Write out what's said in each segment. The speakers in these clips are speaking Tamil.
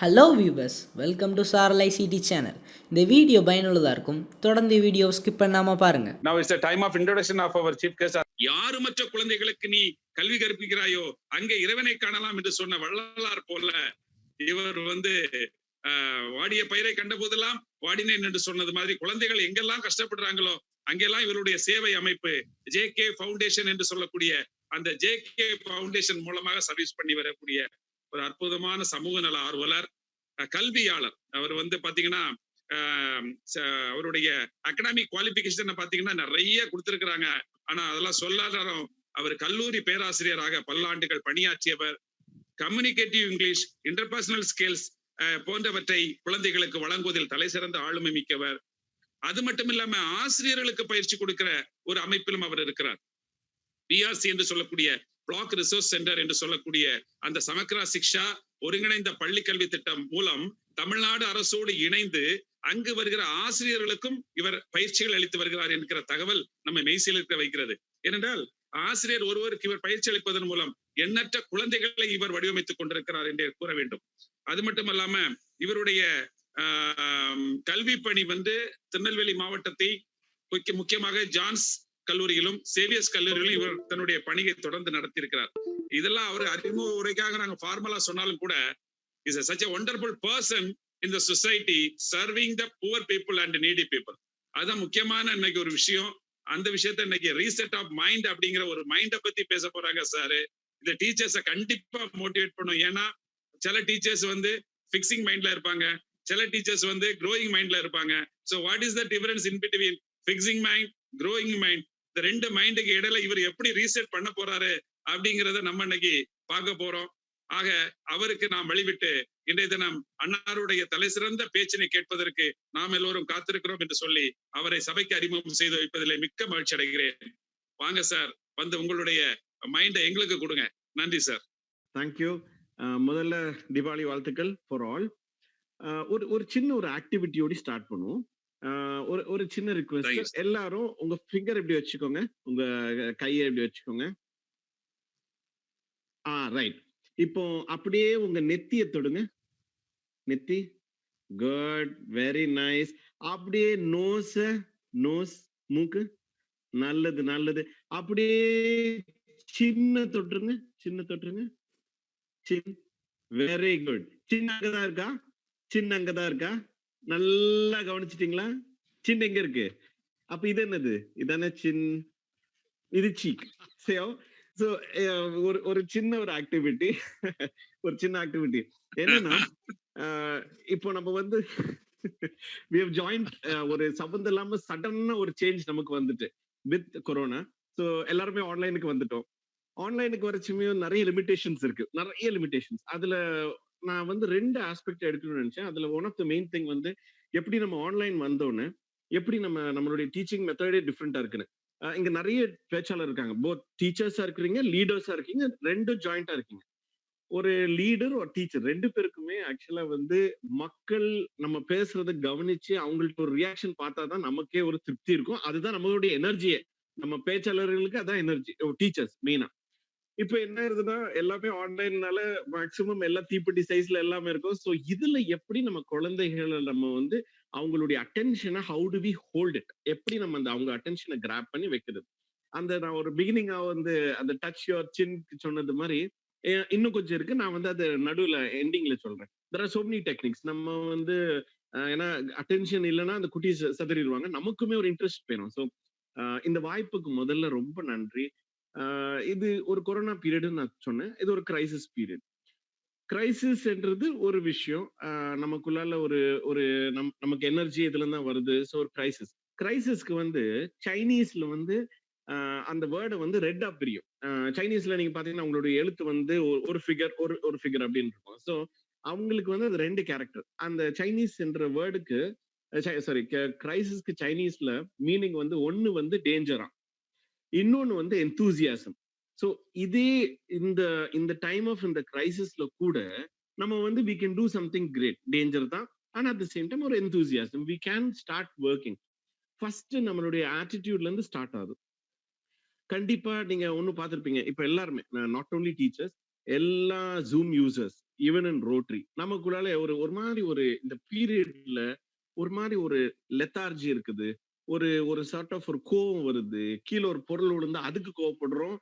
ஹலோ வியூவர்ஸ், வெல்கம் டு சாரல் ஐசிடி சேனல். இந்த வீடியோ பயனுள்ளதாக இருக்கும். தொடர்ந்து வீடியோவை ஸ்கிப் பண்ணாமல் பாருங்கள். Now it's the time of introduction of our chief guest. யாருமற்ற குழந்தைகளுக்கு நீ கல்வி கற்பிக்கிறாயோ அங்கே இறைவனை காணலாம் என்று சொன்ன வள்ளலார் போல இவர் வாடிய பயிரை கண்ட போதெல்லாம் வாடினேன் என்று சொன்னது மாதிரி குழந்தைகள் எங்கெல்லாம் கஷ்டப்படுறாங்களோ அங்கெல்லாம் இவருடைய சேவை அமைப்பு ஜேகே ஃபவுண்டேஷன் என்று சொல்லக்கூடிய அந்த ஜேகே ஃபவுண்டேஷன் மூலமாக சர்வீஸ் பண்ணி வரக்கூடிய ஒரு அற்புதமான சமூக நல ஆர்வலர், கல்வியாளர். அவர் பாத்தீங்கன்னா அவருடைய அகடமிக் குவாலிபிகேஷன் பாத்தீங்கன்னா நிறைய கொடுத்திருக்கிறாங்க. ஆனா அதெல்லாம் சொல்லாதாரம் அவர் கல்லூரி பேராசிரியராக பல்லாண்டுகள் பணியாற்றியவர். கம்யூனிகேட்டிவ் இங்கிலீஷ், இன்டர்பர்சனல் ஸ்கில்ஸ் போன்றவற்றை குழந்தைகளுக்கு வழங்குவதில் தலை சிறந்த ஆளுமை மிக்கவர். அது மட்டும் இல்லாம ஆசிரியர்களுக்கு பயிற்சி கொடுக்கிற ஒரு அமைப்பிலும் அவர் இருக்கிறார். பிஆர்சி என்று சொல்லக்கூடிய பிளாக் ரிசோர்ஸ் சென்டர் என்று சொல்லக்கூடிய அந்த சமக்ரா சிக்ஷா ஒருங்கிணைந்த பள்ளி கல்வி திட்டம் மூலம் தமிழ்நாடு அரசோடு இணைந்து அங்கு வருகிற ஆசிரியர்களுக்கும் இவர் பயிற்சிகள் அளித்து வருகிறார் என்கிற தகவல் நம்ம மெய்சிலிருக்க வைக்கிறது. ஏனென்றால் ஆசிரியர் ஒருவருக்கு இவர் பயிற்சி அளிப்பதன் மூலம் எண்ணற்ற குழந்தைகளை இவர் வடிவமைத்துக் கொண்டிருக்கிறார் என்றே கூற வேண்டும். அது மட்டுமல்லாம இவருடைய கல்வி பணி திருநெல்வேலி மாவட்டத்தை முக்கியமாக ஜான்ஸ் கல்லூரியிலும் சேவியர்ஸ் கல்லூரியிலும் இவர் தன்னுடைய பணியை தொடர்ந்து நடத்தி இருக்கிறார். இதெல்லாம் அவர் அறிமுக உரைக்காக நாங்க ஃபார்மலா சொன்னாலும் கூட is such a wonderful person in the society serving the poor people and needy people. அதுதான் முக்கியமான இன்னைக்கு ஒரு விஷயம். அந்த விஷயத்த இன்னைக்கு ரீசெட் ஆஃப் மைண்ட் அப்படிங்கிற ஒரு மைண்ட பத்தி பேச போறாங்க சார். இந்த டீச்சர்ஸை கண்டிப்பா மோட்டிவேட் பண்ணும். ஏன்னா சில டீச்சர்ஸ் ஃபிக்சிங் மைண்ட்ல இருப்பாங்க, சில டீச்சர்ஸ் க்ரோயிங் மைண்ட்ல இருப்பாங்க. So what is the difference in between fixing mind, growing mind? இந்த ரெண்டு மைண்டுக்கு இடையில இவர் எப்படி ரீசெட் பண்ண போறாரு அப்படிங்கிறத நம்ம இன்னைக்கு பார்க்க போறோம். ஆக அவருக்கு நாம் வழிவிட்டு இன்றைய தினம் அன்னாருடைய தலை சிறந்த பேச்சினை கேட்பதற்கு நாம் எல்லோரும் காத்திருக்கிறோம் என்று சொல்லி அவரை சபைக்கு அறிமுகம் செய்து வைப்பதிலே மிக்க மகிழ்ச்சி அடைகிறேன். வாங்க சார், உங்களுடைய மைண்டை எங்களுக்கு கொடுங்க. நன்றி சார். தேங்க்யூ. முதல்ல தீபாவளி வாழ்த்துக்கள் ஃபார் ஆல். ஒரு சின்ன ஒரு ஆக்டிவிட்டியோட ஸ்டார்ட் பண்ணுவோம். ஒரு சின்ன ரிக்வெஸ்ட், எல்லாரும் உங்க ஃபிங்கர் இப்படி வச்சுக்கோங்க, உங்க கையை இப்படி வச்சுக்கோங்க. ரைட். இப்போ அப்படியே உங்க நெத்தியை தொடுங்க. நெத்தி, குட், வெரி நைஸ். அப்படியே நோஸ், மூக்கு, நல்லது நல்லது. அப்படியே சின்ன தொட்டுருங்க, சின், வெரி குட். சின்ன அங்கதான் இருக்கா? நல்லா கவனிச்சிட்டீங்களா? சின் எங்க இருக்கு? அப்ப இது என்னது? இதானே சின், இது சீக். சோ ஒரு சின்ன ஆக்டிவிட்டி என்னன்னா, இப்போ நம்ம we have joined ஒரு சம்பந்தம் இல்லாம சடனா ஒரு சேஞ்ச் நமக்கு வந்துட்டு வித் கொரோனா. சோ எல்லாருமே ஆன்லைனுக்கு வந்துட்டோம். ஆன்லைனுக்கு வரச்சுமே நிறைய லிமிடேஷன்ஸ் இருக்கு, அதுல நான் ரெண்டு ஆஸ்பெக்ட் எடுக்கணும்னு நினைச்சேன். அதுல one of the main thing எப்படி நம்ம ஆன்லைன் வந்தோன்னு எப்படி நம்மளுடைய டீச்சிங் மெத்தடே டிஃப்ரெண்டா இருக்குன்னு. இங்க நிறைய பேச்சாளர் இருக்காங்க, போத் டீச்சர்ஸா இருக்கிறீங்க, லீடர்ஸா இருக்கீங்க, ரெண்டும் ஜாயிண்டா இருக்கீங்க. ஒரு லீடர் ஒரு டீச்சர் ரெண்டு பேருக்குமே ஆக்சுவலா மக்கள் நம்ம பேசுறதை கவனிச்சு அவங்கள்ட்ட ஒரு ரியாக்ஷன் பார்த்தாதான் நமக்கே ஒரு திருப்தி இருக்கும். அதுதான் நம்மளுடைய எனர்ஜியே. நம்ம பேச்சாளர்களுக்கு அதான் எனர்ஜி, டீச்சர்ஸ் மெயினா. இப்ப என்ன ஆகுதுன்னா, எல்லாமே ஆன்லைன்னால மேக்சிமம் எல்லாம் தீப்பெட்டி சைஸ்ல எல்லாமே இருக்கும். சோ இதுல எப்படி நம்ம குழந்தைகளை நம்ம அவங்களுடைய அட்டென்ஷனை how to we hold it, எப்படி நம்ம அவங்க அட்டென்ஷனை கிராப் பண்ணி வைக்கிறது. நான் ஒரு பிகினிங்கா அந்த டச் யுவர் சின் சொன்னது மாதிரி இன்னும் கொஞ்சம் இருக்கு. நான் அது நடுவுல எண்டிங்ல சொல்றேன். There are so many techniques. நம்ம ஏன்னா அட்டென்ஷன் இல்லைன்னா அந்த குட்டி சதறிடுவாங்க, நமக்குமே ஒரு இன்ட்ரெஸ்ட் போயிடும். ஸோ இந்த வாய்ப்புக்கு முதல்ல ரொம்ப நன்றி. இது ஒரு கொரோனா பீரியட் நான் சொன்னேன், இது ஒரு கிரைசிஸ் பீரியட். கிரைசிஸ்ன்றது ஒரு விஷயம், நமக்குள்ளால ஒரு நமக்கு எனர்ஜி இதுல தான் வருது. ஸோ ஒரு கிரைசிஸ்க்கு சைனீஸ்ல அந்த வேர்டை ரெட்டா பிரியும். சைனீஸ்ல நீங்க பாத்தீங்கன்னா அவங்களுடைய எழுத்து ஒரு ஃபிகர் ஒரு ஃபிகர் அப்படின்னு இருக்கும். ஸோ அவங்களுக்கு அது ரெண்டு கேரக்டர். அந்த சைனீஸ் என்ற வேர்டுக்கு கிரைசிஸ்க்கு சைனீஸ்ல மீனிங் ஒன்னு டேஞ்சரா, இன்னொன்னு எந்தூசியாசம். ஸோ இதே இந்த டைம் ஆஃப் இந்த கிரைசிஸ்ல கூட நம்ம we can do something great. Danger தான், ஆனா அட் த சேம் டைம் ஒரு enthusiasm. we can start working. First நம்மளுடைய ஆட்டிடியூட்ல இருந்து ஸ்டார்ட் ஆகுது. கண்டிப்பா நீங்க ஒண்ணு பார்த்திருப்பீங்க, இப்ப எல்லாருமே நாட் ஓன்லி டீச்சர்ஸ், எல்லா zoom users even in rotary நமக்குள்ளால ஒரு மாதிரி ஒரு இந்த பீரியட்ல ஒரு மாதிரி ஒரு லெத்தார்ஜி இருக்குது. ஒரு ஒரு சார்ட் ஆஃப் ஒரு கோவம் வருது. கீழ ஒரு பொருள் விழுந்தா அதுக்கு கோவப்படுறோம்.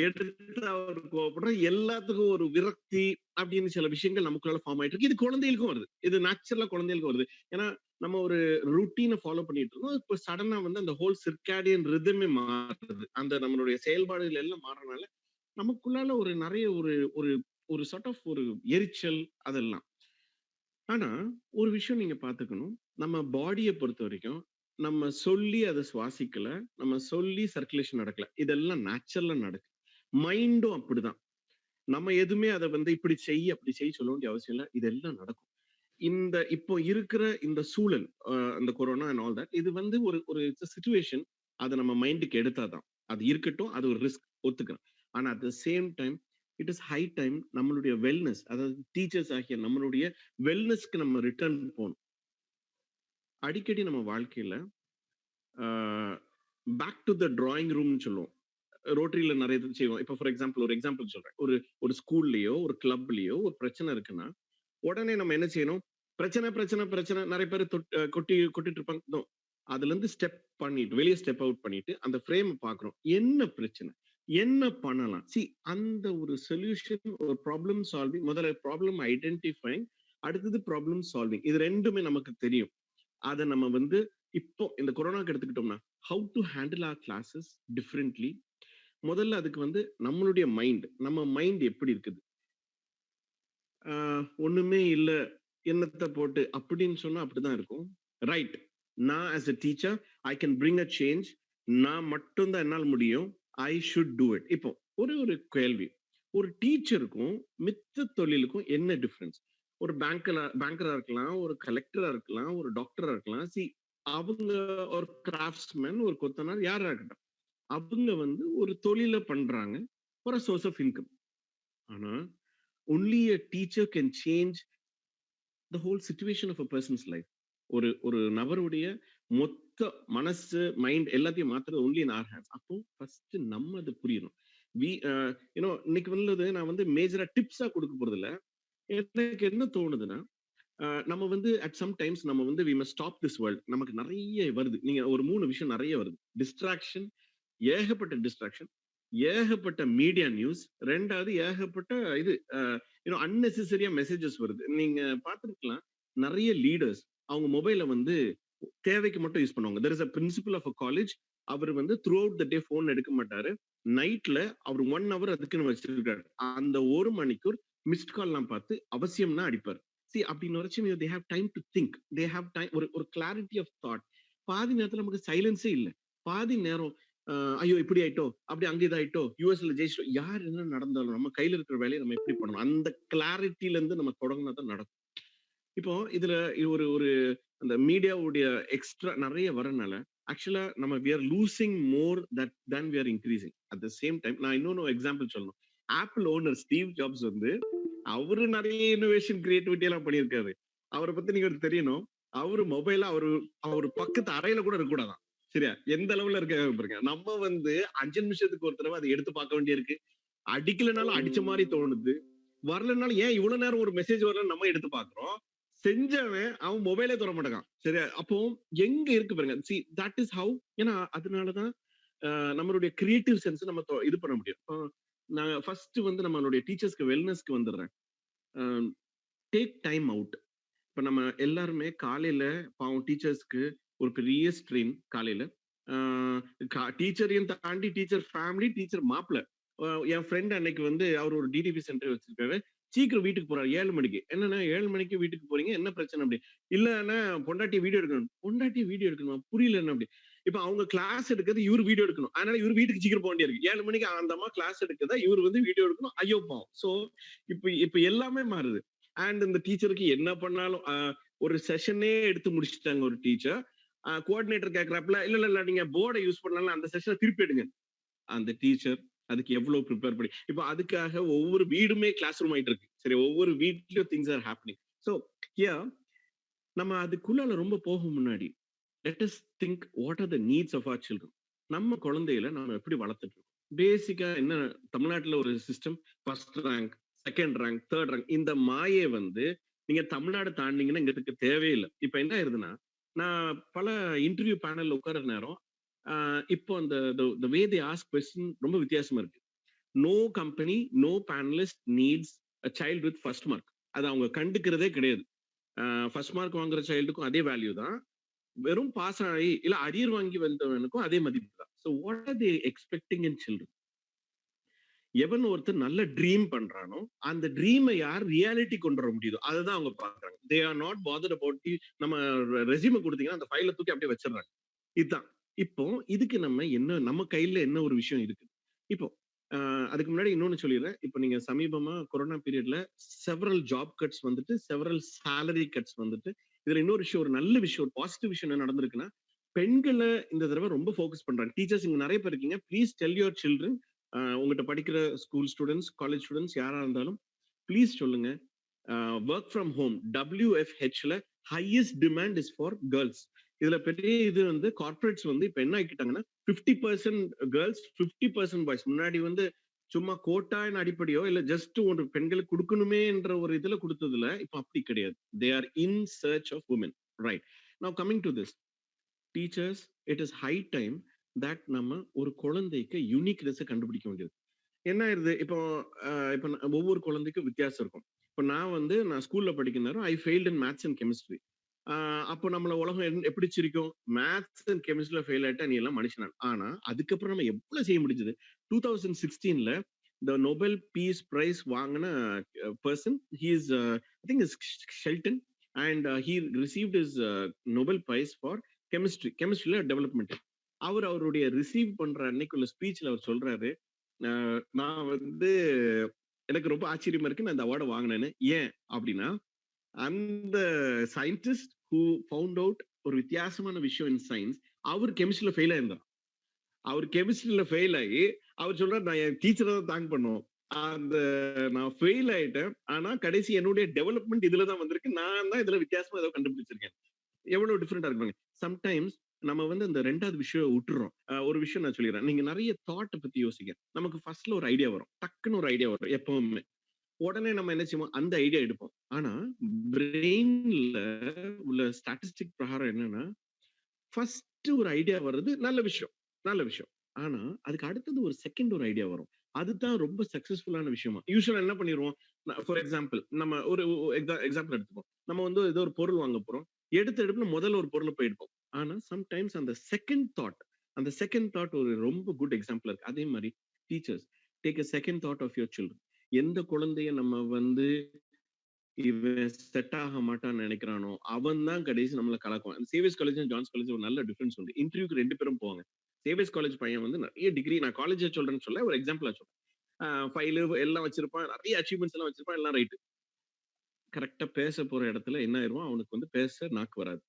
எடுத்து அவர் கோவப்படுறோம். எல்லாத்துக்கும் ஒரு விரக்தி அப்படின்னு சில விஷயங்கள் நமக்குள்ள ஃபார்ம் ஆயிட்டு இருக்கு. இது குழந்தைகளுக்கும் வருது. இது நேச்சுரலா குழந்தைகளுக்கும் வருது. ஏன்னா நம்ம ஒரு ரூட்டீனை ஃபாலோ பண்ணிட்டு இருக்கோம். இப்போ சடனா வந்து அந்த ஹோல் சிர்காடியன் ரிதமே மாறுது. அந்த நம்மளுடைய செயல்பாடுகள் எல்லாம் மாறனால நமக்குள்ளால ஒரு நிறைய ஒரு ஒரு ஒரு சார்ட் ஆஃப் ஒரு எரிச்சல் அதெல்லாம். ஆனா ஒரு விஷயம் நீங்க பாத்துக்கணும். நம்ம பாடியை பொறுத்த வரைக்கும் நம்ம சொல்லி அதை சுவாசிக்கல, நம்ம சொல்லி சர்க்குலேஷன் நடக்கல. இதெல்லாம் நேச்சுரலா நடக்கு. மைண்டும் அப்படிதான். நம்ம எதுவுமே அதை வந்து இப்படி செய் அப்படி செய் சொல்ல வேண்டிய அவசியம் இல்லை. இதெல்லாம் நடக்கும். இந்த இப்போ இருக்கிற இந்த சூழல் அந்த கொரோனா அண்ட் ஆல் தட் இது வந்து ஒரு ஒரு சிச்சுவேஷன். அதை நம்ம மைண்டுக்கு எடுத்தாதான் அது இருக்கட்டும். அது ஒரு ரிஸ்க் ஒத்துக்கிறேன். ஆனா at the same time it is high time நம்மளுடைய வெல்னஸ், அதாவது டீச்சர்ஸ் ஆகிய நம்மளுடைய வெல்னஸ்க்கு நம்ம ரிட்டர்ன் போகணும். அடிக்கடி நம்ம வாழ்க்கையில பேக் டு த டிராயிங் ரூம்னு சொல்லுவோம். ரோட்டரியில நிறைய இது செய்வோம். இப்போ ஃபார் எக்ஸாம்பிள் ஒரு எக்ஸாம்பிள் சொல்றேன். ஒரு ஒரு ஸ்கூல்லயோ ஒரு கிளப்லயோ ஒரு பிரச்சனை இருக்குன்னா உடனே நம்ம என்ன செய்யணும்? பிரச்சனை பிரச்சனை பிரச்சனை நிறைய பேர் கொட்டிட்டு இருப்பாங்க. No. அதுல இருந்து ஸ்டெப் பண்ணிட்டு வெளியே ஸ்டெப் அவுட் பண்ணிட்டு அந்த ஃப்ரேம் பாக்குறோம். என்ன பிரச்சனை, என்ன பண்ணலாம்? சி அந்த ஒரு சொல்யூஷன், ஒரு ப்ராப்ளம் சால்விங். முதல்ல ப்ராப்ளம் ஐடென்டிஃபைங், அடுத்தது ப்ராப்ளம் சால்விங். இது ரெண்டுமே நமக்கு தெரியும். அதை நம்ம வந்து இப்போ இந்த கொரோனாக்கு எடுத்துக்கிட்டோம்னா how to handle our classes differently. முதல்ல அதுக்கு வந்து நம்மளுடைய மைண்ட், நம்ம மைண்ட் எப்படி இருக்குது? ஒண்ணுமே இல்ல என்னத்தை போட்டு அப்படின்னு சொன்னா அப்படிதான் இருக்கும். ரைட், நான் as a teacher I can bring a change. நான் மட்டும்தான் என்னால் முடியும். I should do it. இப்போ ஒரு கேள்வி, ஒரு டீச்சருக்கும் மித்த தொழிலுக்கும் என்ன டிஃபரன்ஸ்? ஒரு பேங்கரா இருக்கலாம், ஒரு கலெக்டரா இருக்கலாம், ஒரு டாக்டரா இருக்கலாம். சி அவங்க ஒரு கிராஃப்ட்ஸ்மேன், ஒரு கொத்தனார், யாரா இருக்கட்டும், அவங்க வந்து ஒரு தொழிலை பண்றாங்க for a source of income. ஆனா only a teacher can change the whole situation of a person's life. ஒரு நபருடைய மொத்த மனசு, மைண்ட் எல்லாத்தையும் மாத்துறது only in our hands. அப்போ ஃபர்ஸ்ட் நம்ம அது புரியணும். வி இன்னைக்கு வந்தது நான் வந்து மேஜரா டிப்ஸா கொடுக்க போறது இல்ல. எனக்கு என்ன தோணுதுன்னா நம்ம வந்து அட் சம் டைம்ஸ் நம்ம வந்து we must stop this world. நமக்கு நிறைய வருது. நீங்க ஒரு 3 விஷயம் நிறைய வருது. டிஸ்ட்ராக்ஷன், ஏகப்பட்ட டிஸ்ட்ராக்ஷன், ஏகப்பட்ட மீடியா நியூஸ், ரெண்டாவது ஏகப்பட்ட இது அன்னெசரியா மெசேஜஸ் வருது. நீங்க பார்த்திருக்கலாம், நிறைய லீடர்ஸ் அவங்க மொபைல வந்து தேவைக்கு மட்டும் யூஸ் பண்ணுவாங்க. There is a principal of a college. அவர் வந்து throughout the day phone எடுக்க மாட்டாரு. நைட்ல அவர் 1 hour அதுக்குன்னு வச்சிருக்காரு. அந்த 1 மணிக்கூர் மிஸ்ட் கால்லாம் பார்த்து அவசியம்னா அடிப்பார். சி அப்படின்னு வரைக்கும் they have time to think. They have time, ஒரு கிளாரிட்டி ஆஃப் தாட். பாதி நேரத்துல நமக்கு சைலன்ஸே இல்லை. பாதி நேரம் ஐயோ இப்படி ஆயிட்டோ, அப்படி அங்க இதாயிட்டோ, யூஎஸ்ல ஜெயிச்சிட்டோம், யார் என்ன நடந்தாலும் நம்ம கையில இருக்கிற வேலையை நம்ம எப்படி பண்ணணும், அந்த கிளாரிட்டில இருந்து நம்ம தொடங்கினா தான் நடக்கும். இப்போ இதுல ஒரு ஒரு அந்த மீடியாவுடைய எக்ஸ்ட்ரா நிறைய வரனால ஆக்சுவலா நம்ம we are losing more than we are increasing. At the same time நான் இன்னொன்னு எக்ஸாம்பிள் சொல்லணும். ஆப்பிள் ஓனர் ஸ்டீவ் ஜாப்ஸ் வந்து அவரு நிறைய இன்னோவேஷன் கிரியேட்டிவிட்டி எல்லாம் பண்ணியிருக்காரு. அவரை பத்தி நீங்க தெரியணும். அவரு மொபைல அவரு பக்கத்து அறையில கூட இருக்க கூடாதான். சரியா? எந்த அளவுல இருக்க. நம்ம வந்து 5 நிமிஷத்துக்கு ஒரு தடவை அதை எடுத்து பார்க்க வேண்டியிருக்கு. அடிக்கலனாலும் அடிச்ச மாதிரி தோணுது. வரலனாலும் ஏன் இவ்வளவு நேரம் ஒரு மெசேஜ் வரலன்னு நம்ம எடுத்து பாக்குறோம். செஞ்சவன் அவன் மொபைலே தொட மாட்டான். சரியா? அப்போ எங்க இருக்கு பாருங்க. See that is how. ஏன்னா அதனாலதான் நம்மளுடைய கிரியேட்டிவ் சென்ஸ் நம்ம இது பண்ண முடியும். நான் ஃபர்ஸ்ட் வந்து நம்மளுடைய டீச்சர்ஸ்க்கு வெல்னஸ்க்கு வந்துடுறேன். Take time out. இப்ப நம்ம எல்லாருமே காலையில பாவம் டீச்சர்ஸ்க்கு ஒரு பெரிய ஸ்ட்ரெயின் காலையில. டீச்சரையும் தாண்டி டீச்சர் ஃபேமிலி, டீச்சர் மாப்பிள்ள. என் ஃப்ரெண்ட் அன்னைக்கு வந்து அவர் ஒரு டிடிபி சென்டர் வச்சிருக்காரு. சீக்கிரம் வீட்டுக்கு போறாரு 7 மணிக்கு. என்னன்னா 7 மணிக்கு வீட்டுக்கு போறீங்க, என்ன பிரச்சனை அப்படி? இல்லன்னா பொண்டாட்டி வீடியோ எடுக்கணும். பொண்டாட்டி வீடியோ எடுக்கணுமா? புரியல என்ன அப்படி? இப்ப அவங்க கிளாஸ் எடுக்கிறது இவர் வீடியோ எடுக்கணும். அதனால இவர் வீட்டுக்கு சீக்கிரம் போக வேண்டியிருக்கு. 7 மணிக்கு அந்த அம்மா கிளாஸ் எடுக்கதா இவர் வந்து வீடியோ எடுக்கணும். ஐயோ பாவம். சோ இப்ப எல்லாமே மாறுது. அண்ட் இந்த டீச்சருக்கு என்ன பண்ணாலும் ஒரு செஷனே எடுத்து முடிச்சுட்டாங்க ஒரு டீச்சர். கோஆர்டினேட்டர் கேட்கறாப்புல இல்ல நீங்க போர்டை யூஸ் பண்ணலாம், அந்த செஷனை திருப்பி எடுங்க. அந்த டீச்சர் அதுக்கு எவ்வளவு ப்ரிப்பேர் பண்ணி, இப்ப அதுக்காக ஒவ்வொரு வீடுமே கிளாஸ் ரூம் ஆயிட்டு இருக்கு. சரி, ஒவ்வொரு வீட்லயும் things are happening. So here நம்ம அதுக்குள்ள ரொம்ப போகும் முன்னாடி let us think what are the needs of our children. நம்ம குழந்தைகளை நம்ம எப்படி வளர்த்துட்டு இருக்கோம்? பேசிக்கா என்ன தமிழ்நாட்டுல ஒரு system, first rank, second rank, third rank. இந்த மாயை வந்து நீங்க தமிழ்நாடு தாண்டிங்கன்னா இங்க தேவையில்லை. இப்ப என்ன ஆயிருதுன்னா, நான் பல இன்டர்வியூ பேனல்ல உட்கார நேரம் இப்போ அந்த வே தே ஆஸ்க் கொஸ்டின் ரொம்ப வித்தியாசமா இருக்கு. No company, no panelist needs a child with first mark. அது அவங்க கண்டுக்கிறதே கிடையாது. ஃபர்ஸ்ட் மார்க் வாங்குற சைல்டுக்கும் அதே வேல்யூ தான். வெறும் பாஸ் ஆகி இல்ல அரியர் வாங்கி வந்தவனுக்கும் அதே மதிப்பு தான். So what are they expecting in children? எவன் ஒருத்தர் நல்ல ட்ரீம் பண்றானோ அந்த ட்ரீமை யார் ரியாலிட்டி கொண்டு வர முடியுதோ அதுதான் அவங்க பாக்குறாங்க. தே ஆர் நாட் பாதர்ட் அபவுட் நம்ம ரெஸ்யூமை கொடுத்தீங்கன்னா அந்த ஃபைலை தூக்கி அப்படியே வச்சிடறாங்க. இதுதான். இப்போ இதுக்கு நம்ம கையில என்ன ஒரு விஷயம் இருக்கு. இப்போ அதுக்கு முன்னாடி இன்னொன்னு சொல்லிடுறேன். இப்போ நீங்க சமீபமா கொரோனா பீரியட்ல செவரல் ஜாப் கட்ஸ் வந்துட்டு, செவரல் salary கட்ஸ் வந்துட்டு, இதுல இன்னொரு விஷயம், ஒரு நல்ல விஷயம், ஒரு பாசிட்டிவ் விஷயம் என்ன நடந்திருக்குன்னா, பெண்களை இந்த தடவை ரொம்ப ஃபோக்கஸ் பண்றாங்க. டீச்சர்ஸ் இங்க நிறைய பேர் இருக்கீங்க. ப்ளீஸ் டெல் யுவர் சில்ட்ரன், உங்ககிட்ட படிக்கிற ஸ்கூல் ஸ்டூடெண்ட்ஸ், காலேஜ் ஸ்டூடெண்ட்ஸ் யாரா இருந்தாலும் ப்ளீஸ் சொல்லுங்க, ஒர்க் ஃப்ரம் ஹோம் WFH-ல highest demand is for girls. இதுல பெரிய இது வந்து கார்பரேட்ஸ் வந்து இப்ப என்ன ஆக்கிட்டாங்கன்னா 50% கேர்ள்ஸ் 50% பாய்ஸ். முன்னாடி வந்து சும்மா கோட்டாயின் அடிப்படையோ இல்ல ஜஸ்ட் ஒரு பெண்களுக்கு கொடுக்கணுமே என்ற ஒரு இதுல கொடுத்ததுல இப்ப அப்படி கிடையாது. They are in search of women. Right. Now coming to this teachers, it is high time that நம்ம ஒரு குழந்தைக்கு யூனிக்னஸ் கண்டுபிடிக்க வேண்டியது. என்ன ஆயிருது இப்போ, இப்போ ஒவ்வொரு குழந்தைக்கும் வித்தியாசம் இருக்கும். இப்போ நான் ஸ்கூல்ல படிக்கிற நேரம் I failed in maths and chemistry. அப்போ நம்மள உலகம் எப்படி சிரிக்கும்? மேத்ஸ் அண்ட் கெமிஸ்ட்ரியில ஃபெயில் ஆயிட்டா நீ எல்லாம் மனுஷனா? ஆனா அதுக்கப்புறம் நம்ம எவ்வளவு செய்ய முடிஞ்சது. 2016ல த நோபல் பீஸ் பிரைஸ் வாங்கின person, he is I think is Shelton, and he received is Nobel prize for கெமிஸ்ட்ரியில டெவலப்மெண்ட். அவருடைய ரிசீவ் பண்ற அன்னைக்குள்ள ஸ்பீச்ல அவர் சொல்றாரு, நான் வந்து எனக்கு ரொம்ப ஆச்சரியமா இருக்கு நான் இந்த அவார்டை வாங்கினேன்னு. ஏன் அப்படின்னா, அந்த சயின்டிஸ்ட் ஹூ ஃபவுண்ட் அவுட் ஒரு வித்தியாசமான விஷயம் இன் சயின்ஸ், அவர் கெமிஸ்ட்ரியில ஃபெயில் ஆயிருந்தார். அவர் கெமிஸ்ட்ரியில ஃபெயில் ஆகி அவர் சொல்றாரு, நான் என் டீச்சரை தான் தேங்க் பண்ணுவோம். அந்த நான் ஃபெயில் ஆயிட்டேன், ஆனா கடைசி என்னுடைய டெவலப்மெண்ட் இதுல தான் வந்திருக்கு, நான் தான் இதுல வித்தியாசமா ஏதோ கண்டுபிடிச்சிருக்கேன். எவ்வளவு டிஃபரெண்டா இருப்பாங்க. சம்டைம்ஸ் நம்ம வந்து அந்த ரெண்டாவது விஷயம் விட்டுறோம். ஒரு விஷயம் நான் சொல்லிடுறேன். நீங்க நிறைய தாட் பத்தி யோசிங்க. நமக்கு ஃபர்ஸ்ட்ல ஒரு ஐடியா வரும், டக்குன்னு ஒரு ஐடியா வரும் எப்பவுமே. உடனே நம்ம என்ன செய்வோம், அந்த ஐடியா எடுப்போம். ஆனா பிரெயின்ல உள்ள ஸ்டாட்டிஸ்டிக் பிரகாரம் என்னன்னா, ஃபர்ஸ்ட் ஒரு ஐடியா வர்றது நல்ல விஷயம், நல்ல விஷயம். ஆனா அதுக்கு அடுத்தது ஒரு செகண்ட் ஒரு ஐடியா வரும். அதுதான் ரொம்ப சக்சஸ்ஃபுல்லான விஷயமா. யூசுவலா என்ன பண்ணிடுவோம், ஃபார் எக்ஸாம்பிள் நம்ம ஒரு எக்ஸாம்பிள் எடுத்துப்போம். நம்ம வந்து ஏதோ ஒரு பொருள் வாங்க போறோம். எடுத்த எடுப்புல முதல்ல ஒரு பொருளை போய் எடுப்போம். ஆனா சம்டைம்ஸ் அந்த செகண்ட் தாட் ஒரு ரொம்ப குட் எக்ஸாம்பிள் இருக்கு. அதே மாதிரி teachers, take a second thought of your children. எந்த குழந்தைய நம்ம வந்து இவன் செட் ஆக மாட்டான்னு நினைக்கிறானோ அவன் தான் கடைசி நம்மள கலக்குவான். சேவியர்ஸ் காலேஜ் ஜான்ஸ் காலேஜ் ஒரு நல்ல டிஃபரன்ஸ் உண்டு. இன்டர்வியூக்கு 2 பேரும் போவாங்க. சேவியர்ஸ் காலேஜ் பையன் வந்து நிறைய டிகிரி, நான் காலேஜ் சொல்றேன்னு சொல்ல, ஒரு எக்ஸாம்பிளா சொல்றேன். ஃபைலு எல்லாம் வச்சிருப்பான், நிறைய அச்சீவ்மெண்ட்ஸ் எல்லாம் வச்சிருப்பான், எல்லாம் ரைட்டு. கரெக்டா பேச போற இடத்துல என்ன ஆயிருவான், அவனுக்கு வந்து பேச நாக்கு வராது.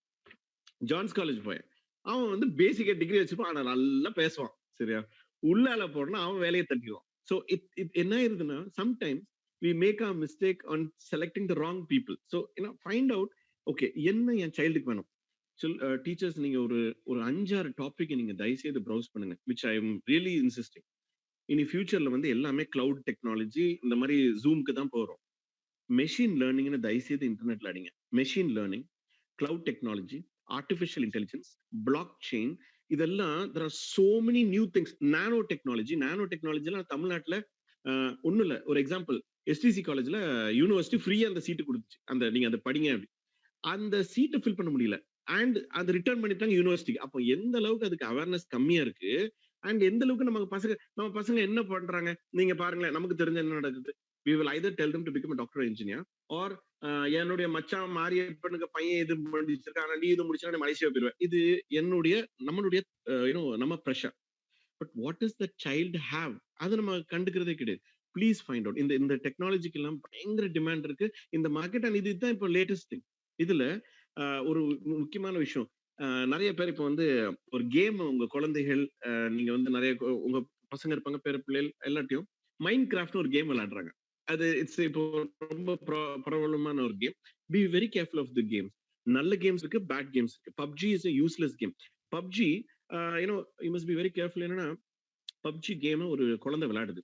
ஜான்ஸ் காலேஜ் பையன், அவன் வந்து பேசிக்கா டிகிரி வச்சிருப்பான், ஆனா நல்லா பேசுவான். சரியா? உள்ளால போனா அவன் வேலையை தட்டிடுவான். ஸோ என்ன ஆயிருதுன்னா, sometimes we make a mistake on selecting the wrong people. So find out, okay, என்ன என் சைல்டுக்கு வேணும். டீச்சர்ஸ், நீங்க ஒரு ஒரு 5-6 டாபிக் நீங்க தயவுசெய்து ப்ரௌஸ் பண்ணுங்க, which I am really insisting. இனி ஃபியூச்சர்ல வந்து எல்லாமே கிளவுட் டெக்னாலஜி இந்த மாதிரி ஜூம்க்கு தான் போறோம். மெஷின் லேர்னிங்னு தயவுசெய்து இன்டர்நெட்ல அடிங்க. Machine learning, cloud technology, artificial intelligence, block chain, இதெல்லாம் there are so many new things. நானோ டெக்னாலஜிலாம் தமிழ்நாட்டுல ஒண்ணும் இல்ல. ஒரு எக்ஸாம்பிள், எஸ்டிசி காலேஜ்ல யூனிவர்சிட்டி ஃப்ரீயா அந்த சீட்டு கொடுத்துச்சு. நீங்க அதை படிங்க அப்படி. அந்த சீட்டை ஃபில் பண்ண முடியல. அண்ட் அது ரிட்டர்ன் பண்ணிட்டாங்க யூனிவர்சிட்டிக்கு. அப்போ எந்த அளவுக்கு அதுக்கு அவேர்னஸ் கம்மியா இருக்கு. அண்ட் எந்த அளவுக்கு நம்ம பசங்க என்ன பண்றாங்க நீங்க பாருங்களேன். நமக்கு தெரிஞ்ச என்ன நடக்குது, we will either tell them to become a doctor or engineer, or என்னுடைய மச்சான் மாரியப்பனுக்கு பையன் இது முடிச்சிருக்கான், நீ இது முடிச்சா மலேசியா போயிருவேன். இது நம்மளுடைய நம்ம pressure. But what is the child have, அதை நம்ம கண்டுக்கிறதே கிடையாது. Please find out. இந்த டெக்னாலஜிக்கு எல்லாம் பயங்கர டிமாண்ட் இருக்கு இந்த மார்க்கெட். அண்ட் இதுதான் இப்போ லேட்டஸ்ட் திங். இதுல ஒரு முக்கியமான விஷயம், நிறைய பேர் இப்போ வந்து ஒரு கேம், உங்க குழந்தைகள், நீங்க வந்து நிறைய உங்க பசங்க இருப்பாங்க, பேர பிள்ளைகள் எல்லாத்தையும் மைண்ட் கிராஃப்ட்னு ஒரு கேம் விளையாடுறாங்க. அது இப்போ ரொம்ப பிரபலமான ஒரு game. Be very careful of the games. நல்ல கேம்ஸ் இருக்கு, பேட் கேம்ஸ் இருக்கு. PUBG is a useless game. PUBG you must be very careful. என்னன்னா பப்ஜி கேம் ஒரு குழந்தை விளையாடுது,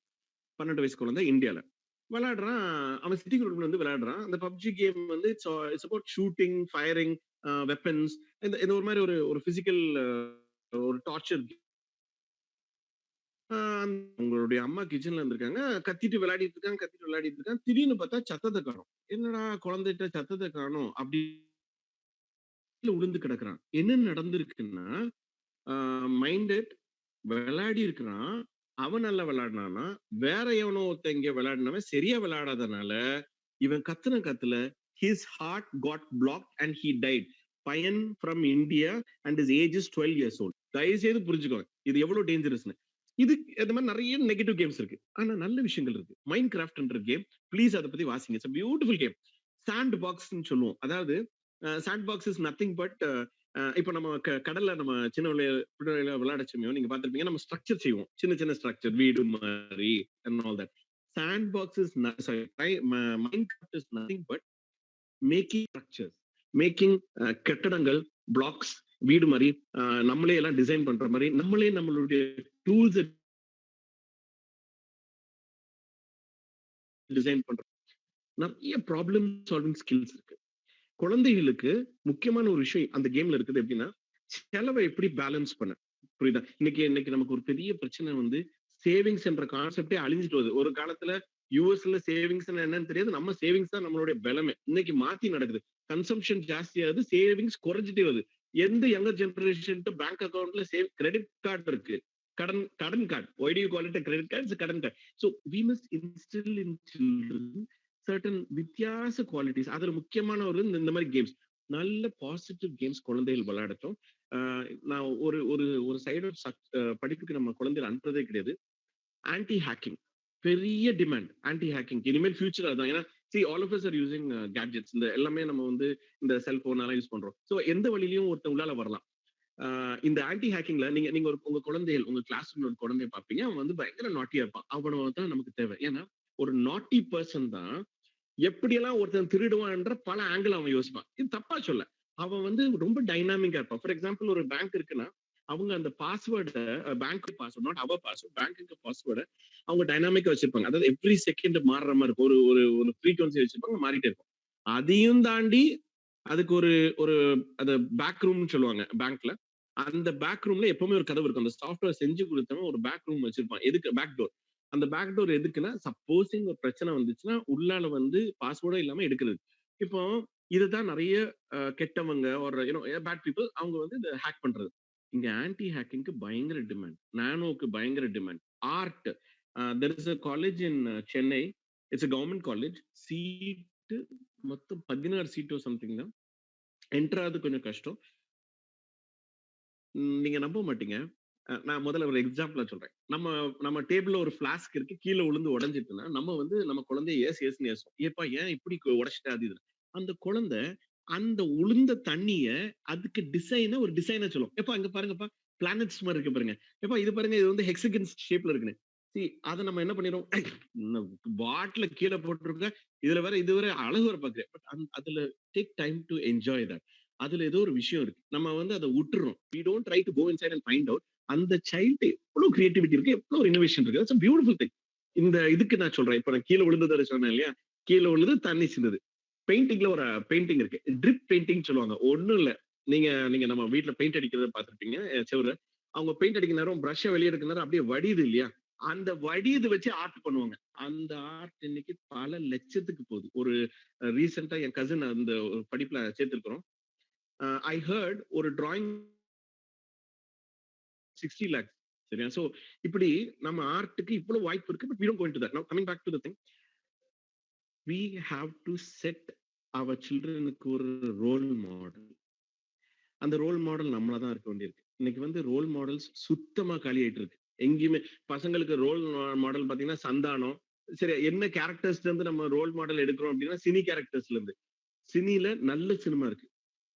12 வயசு குழந்தை இந்தியால. விளையாடுறான். அவன் சிட்டிங் ரூட்ல வந்து விளையாடுறான். அந்த பப்ஜி கேம் வந்து it's about shooting, firing, weapons. இந்த இந்த ஒரு மாதிரி ஒரு ஒரு பிசிக்கல் ஒரு டார்ச்சர். உங்களுடைய அம்மா கிச்சன்ல இருந்திருக்காங்க. கத்திட்டு விளையாடிட்டு இருக்கான். திடீர்னு பார்த்தா சத்தத்த காணோம். என்னடா குழந்தைட்ட சத்தத்த காணோம் அப்படி உளுந்து கிடக்குறான். என்ன நடந்திருக்குன்னா, மைண்டட் விளையாடி இருக்கிறான். அவன் நல்லா விளையாடினானா, வேற எவனோ ஒருத்தன் இங்க விளையாடினவன் சரியா விளையாடாதனால, இவன் கத்துன கத்துல his heart got blocked and he died. பையன் from India and his age is 12 years old. தயவு செய்து புரிஞ்சுக்கோங்க. இது எவ்வளவு டேஞ்சரஸ்னு. இது இந்த மாதிரி நிறைய நெகட்டிவ் கேம்ஸ் இருக்கு. ஆனா நல்ல விஷயங்கள் இருக்கு. மைண்ட் கிராஃப்ட்ன்ற கேம், ப்ளீஸ் அதை பத்தி வாசிங்க. It's beautiful game. சாண்ட் பாக்ஸ்ன்னு சொல்லுவோம். அதாவது sand box is nothing but இப்ப நம்ம கடல்ல நம்ம சின்ன பிள்ளையில விளையாடச்சோமையோ நீங்க பார்த்திருப்பீங்க. நம்ம ஸ்ட்ரக்சர் செய்வோம். சின்ன சின்ன ஸ்ட்ரக்சர் வீடு மாதிரி and all that. Sand box is Minecraft is nothing but making structures, making கட்டடங்கள், பிளாக்ஸ், வீடு மாதிரி நம்மளே எல்லாம் டிசைன் பண்ற மாதிரி நம்மளே நம்மளுடைய டூல்ஸ் டிசைன் பண்ற நிறைய ப்ராப்ளம் சால்விங் ஸ்கில்ஸ் இருக்கு. குழந்தைகளுக்கு முக்கியமான ஒரு விஷயம் அந்த கேம்ல இருக்குது. எப்படின்னா செலவை எப்படி பேலன்ஸ் பண்ண, புரியுதா? இன்னைக்கு நமக்கு ஒரு பெரிய பிரச்சனை வந்து சேவிங்ஸ் என்ற கான்செப்டே அழிஞ்சிட்டு வருது. ஒரு காலத்துல யூஎஸ்ல சேவிங்ஸ் என்னன்னு தெரியாது. நம்ம சேவிங்ஸ் தான் நம்மளுடைய பலமே. இன்னைக்கு மாத்தி நடக்குது. கன்சம்ஷன் ஜாஸ்தியாகுது, சேவிங்ஸ் குறைஞ்சிட்டே வருது. எந்த யங்கர் ஜெனரேஷன் பேங்க் அக்கௌண்ட்ல சேவ் கிரெடிட் கார்டு இருக்கு, கடன் card. Why do you call it credit card? கடன் card. So we must instil in children certain வித்தியாச குவாலிட்டிஸ். அதுல முக்கியமான ஒரு இந்த மாதிரி கேம்ஸ், நல்ல பாசிட்டிவ் கேம்ஸ் குழந்தைகள் விளையாடட்டும். நான் ஒரு ஒரு ஒரு சைடு படிப்புக்கு நம்ம குழந்தைகள் அனுப்புறதே கிடையாது. ஆன்டி ஹேக்கிங் பெரிய டிமாண்ட். ஆன்டி ஹேக்கிங் இனிமேல் ஃபியூச்சர் அதான். ஏன்னா all of us are using gadgets. இந்த எல்லாமே நம்ம வந்து இந்த செல்போன் எல்லாம் யூஸ் பண்றோம். ஸோ எந்த வழியிலையும் ஒருத்தன் உள்ளால வரலாம். இந்த ஆன்டி ஹேக்கிங்ல நீங்க உங்க குழந்தைகள், உங்க கிளாஸ் ஒரு குழந்தைய பார்ப்பீங்க. அவன் வந்து பயங்கர நாட்டியா இருப்பான். அவனை தான் நமக்கு தேவை. ஏன்னா ஒரு நாட்டி பர்சன் தான் எப்படியெல்லாம் ஒருத்தன் திருடுவான்ற பல ஆங்கிள் அவன் யோசிப்பான். இது தப்பா சொல்ல. அவன் வந்து ரொம்ப டைனாமிக்கா இருப்பான். ஃபார் எக்ஸாம்பிள் ஒரு பேங்க் இருக்குன்னா அவங்க அந்த பாஸ்வேர்டை, bank password, not our password, பேங்க்கு பாஸ்வேர்டை அவங்க டைனாமிக்கா வச்சிருப்பாங்க. அதாவது எவ்ரி செகண்ட் மாறுற மாதிரி இருக்கும். ஒரு ஒரு ஒரு ஃப்ரீக்வன்சி வச்சிருப்பாங்க, மாறிட்டே இருக்கும். அதையும் தாண்டி அதுக்கு ஒரு ஒரு அது பேக் ரூம்னு சொல்லுவாங்க பேங்க்ல. அந்த பேக் ரூம்ல எப்பவுமே ஒரு கதவு இருக்கும். அந்த சாஃப்ட்வேர் செஞ்சு கொடுத்தவன் ஒரு பேக் ரூம் வச்சிருப்பான். எதுக்கு? Back door. அந்த பேக் டோர் எதுக்குன்னா, சப்போஸிங் ஒரு பிரச்சனை வந்துச்சுன்னா உள்ளால வந்து பாஸ்வேர்டும் இல்லாம எடுக்கிறது. இப்போ இதுதான் நிறைய கெட்டவங்க ஒரு பேட் பீப்புள் அவங்க வந்து இதை ஹேக் பண்றது. இங்க ஆன்டி ஹேக்கிங்க்கு பயங்கர டிமாண்ட், நானோக்கு பயங்கர demand. Art, there is a college in Chennai. It's a government college. Seat மொத்தம் 16 சீட்டோ சம்திங் தான். என்ட்ராது கொஞ்சம் கஷ்டம். நீங்க நம்ப மாட்டீங்க. நான் முதல்ல ஒரு எக்ஸாம்பிளா சொல்றேன். நம்ம நம்ம டேபிள்ல ஒரு ஃபிளாஸ்க் இருக்கு. கீழ விழுந்து உடைஞ்சிட்டுன்னா, நம்ம வந்து நம்ம குழந்தைய ஏசுன்னு ஏசுவோம். "ஏப்பா ஏன் இப்படி உடைச்சிட்ட?" அது இதுன்னு. அந்த குழந்தை அந்த உளுந்த தண்ணிய அதுக்கு ஒரு டிசைனா சொல்லும். "எப்பா இங்க பாருங்கப்பா, பிளானட்ஸ் மாரி இருக்கு பாருங்க. எப்பா இது பாருங்க, இது வந்து ஹெக்ஸாகன் ஷேப்ல இருக்குன்னு." அத நம்ம என்ன பண்ணிருவோம், பாட்டில கீழ போட்டுருக்க. இது வேற அழகு வேற பாக்குறேன். பட் அதுல take time to enjoy that. அதுல ஏதோ ஒரு விஷயம் இருக்கு. நம்ம வந்து அத விட்டுறோம். We don't try to go inside and find out. அந்த சைல்டு எவ்வளவு கிரியேட்டிவிட்டி இருக்கு, எவ்வளவு இன்னோவேஷன் இருக்கு. It's a beautiful thing. இந்த இதுக்கு நான் சொல்றேன். இப்ப நான் கீழ விழுந்தத சொன்னேன் இல்லையா? கீழ விழுந்து தண்ணி சிந்துது. பெயிண்டிங்ல ஒரு பெயிண்டிங் இருக்கு. ட்ரிப் பெயிண்டிங் சொல்லுவாங்க. ஒண்ணும் இல்ல. நீங்க நீங்க நம்ம வீட்ல பெயிண்ட் அடிக்கிறத பார்த்திருப்பீங்க செவுருல. அவங்க பெயிண்ட் அடிக்கிற நேரம் பிரஷ்ஷ வெளிய எடுக்கிற நேரம் அப்படியே வடியுது இல்லையா? அந்த வடியத வச்சு ஆர்ட் பண்ணுவாங்க. அந்த ஆர்ட் இன்னைக்கு பல லட்சத்துக்கு போகுது. ஒரு ரீசென்ட்டா என் கசின் அந்த ஒரு படிப்புல சேர்த்திருக்கிறோம். ஐ ஹர்ட் ஒரு டிராயிங் 60 lakhs. சரியா? சோ இப்படி நம்ம ஆர்ட்க்கு இவ்வளவு வாய்ப்பு இருக்கு. But we don't go into that. Now coming back to the thing, we have to set our childrenக்கு ஒரு ரோல் மாடல். அந்த ரோல் மாடல் நம்மளா தான் இருக்க வேண்டியிருக்கு. இன்னைக்கு வந்து ரோல் மாடல்ஸ் சுத்தமா காலியாயிட்டு இருக்கு. எங்கேயுமே பசங்களுக்கு ரோல் மாடல் பாத்தீங்கன்னா சந்தானம். சரி, என்ன கேரக்டர்ஸ்ல இருந்து நம்ம ரோல் மாடல் எடுக்கிறோம் அப்படின்னா சினி கேரக்டர்ஸ்ல இருந்து. சினில நல்ல சினிமா இருக்கு.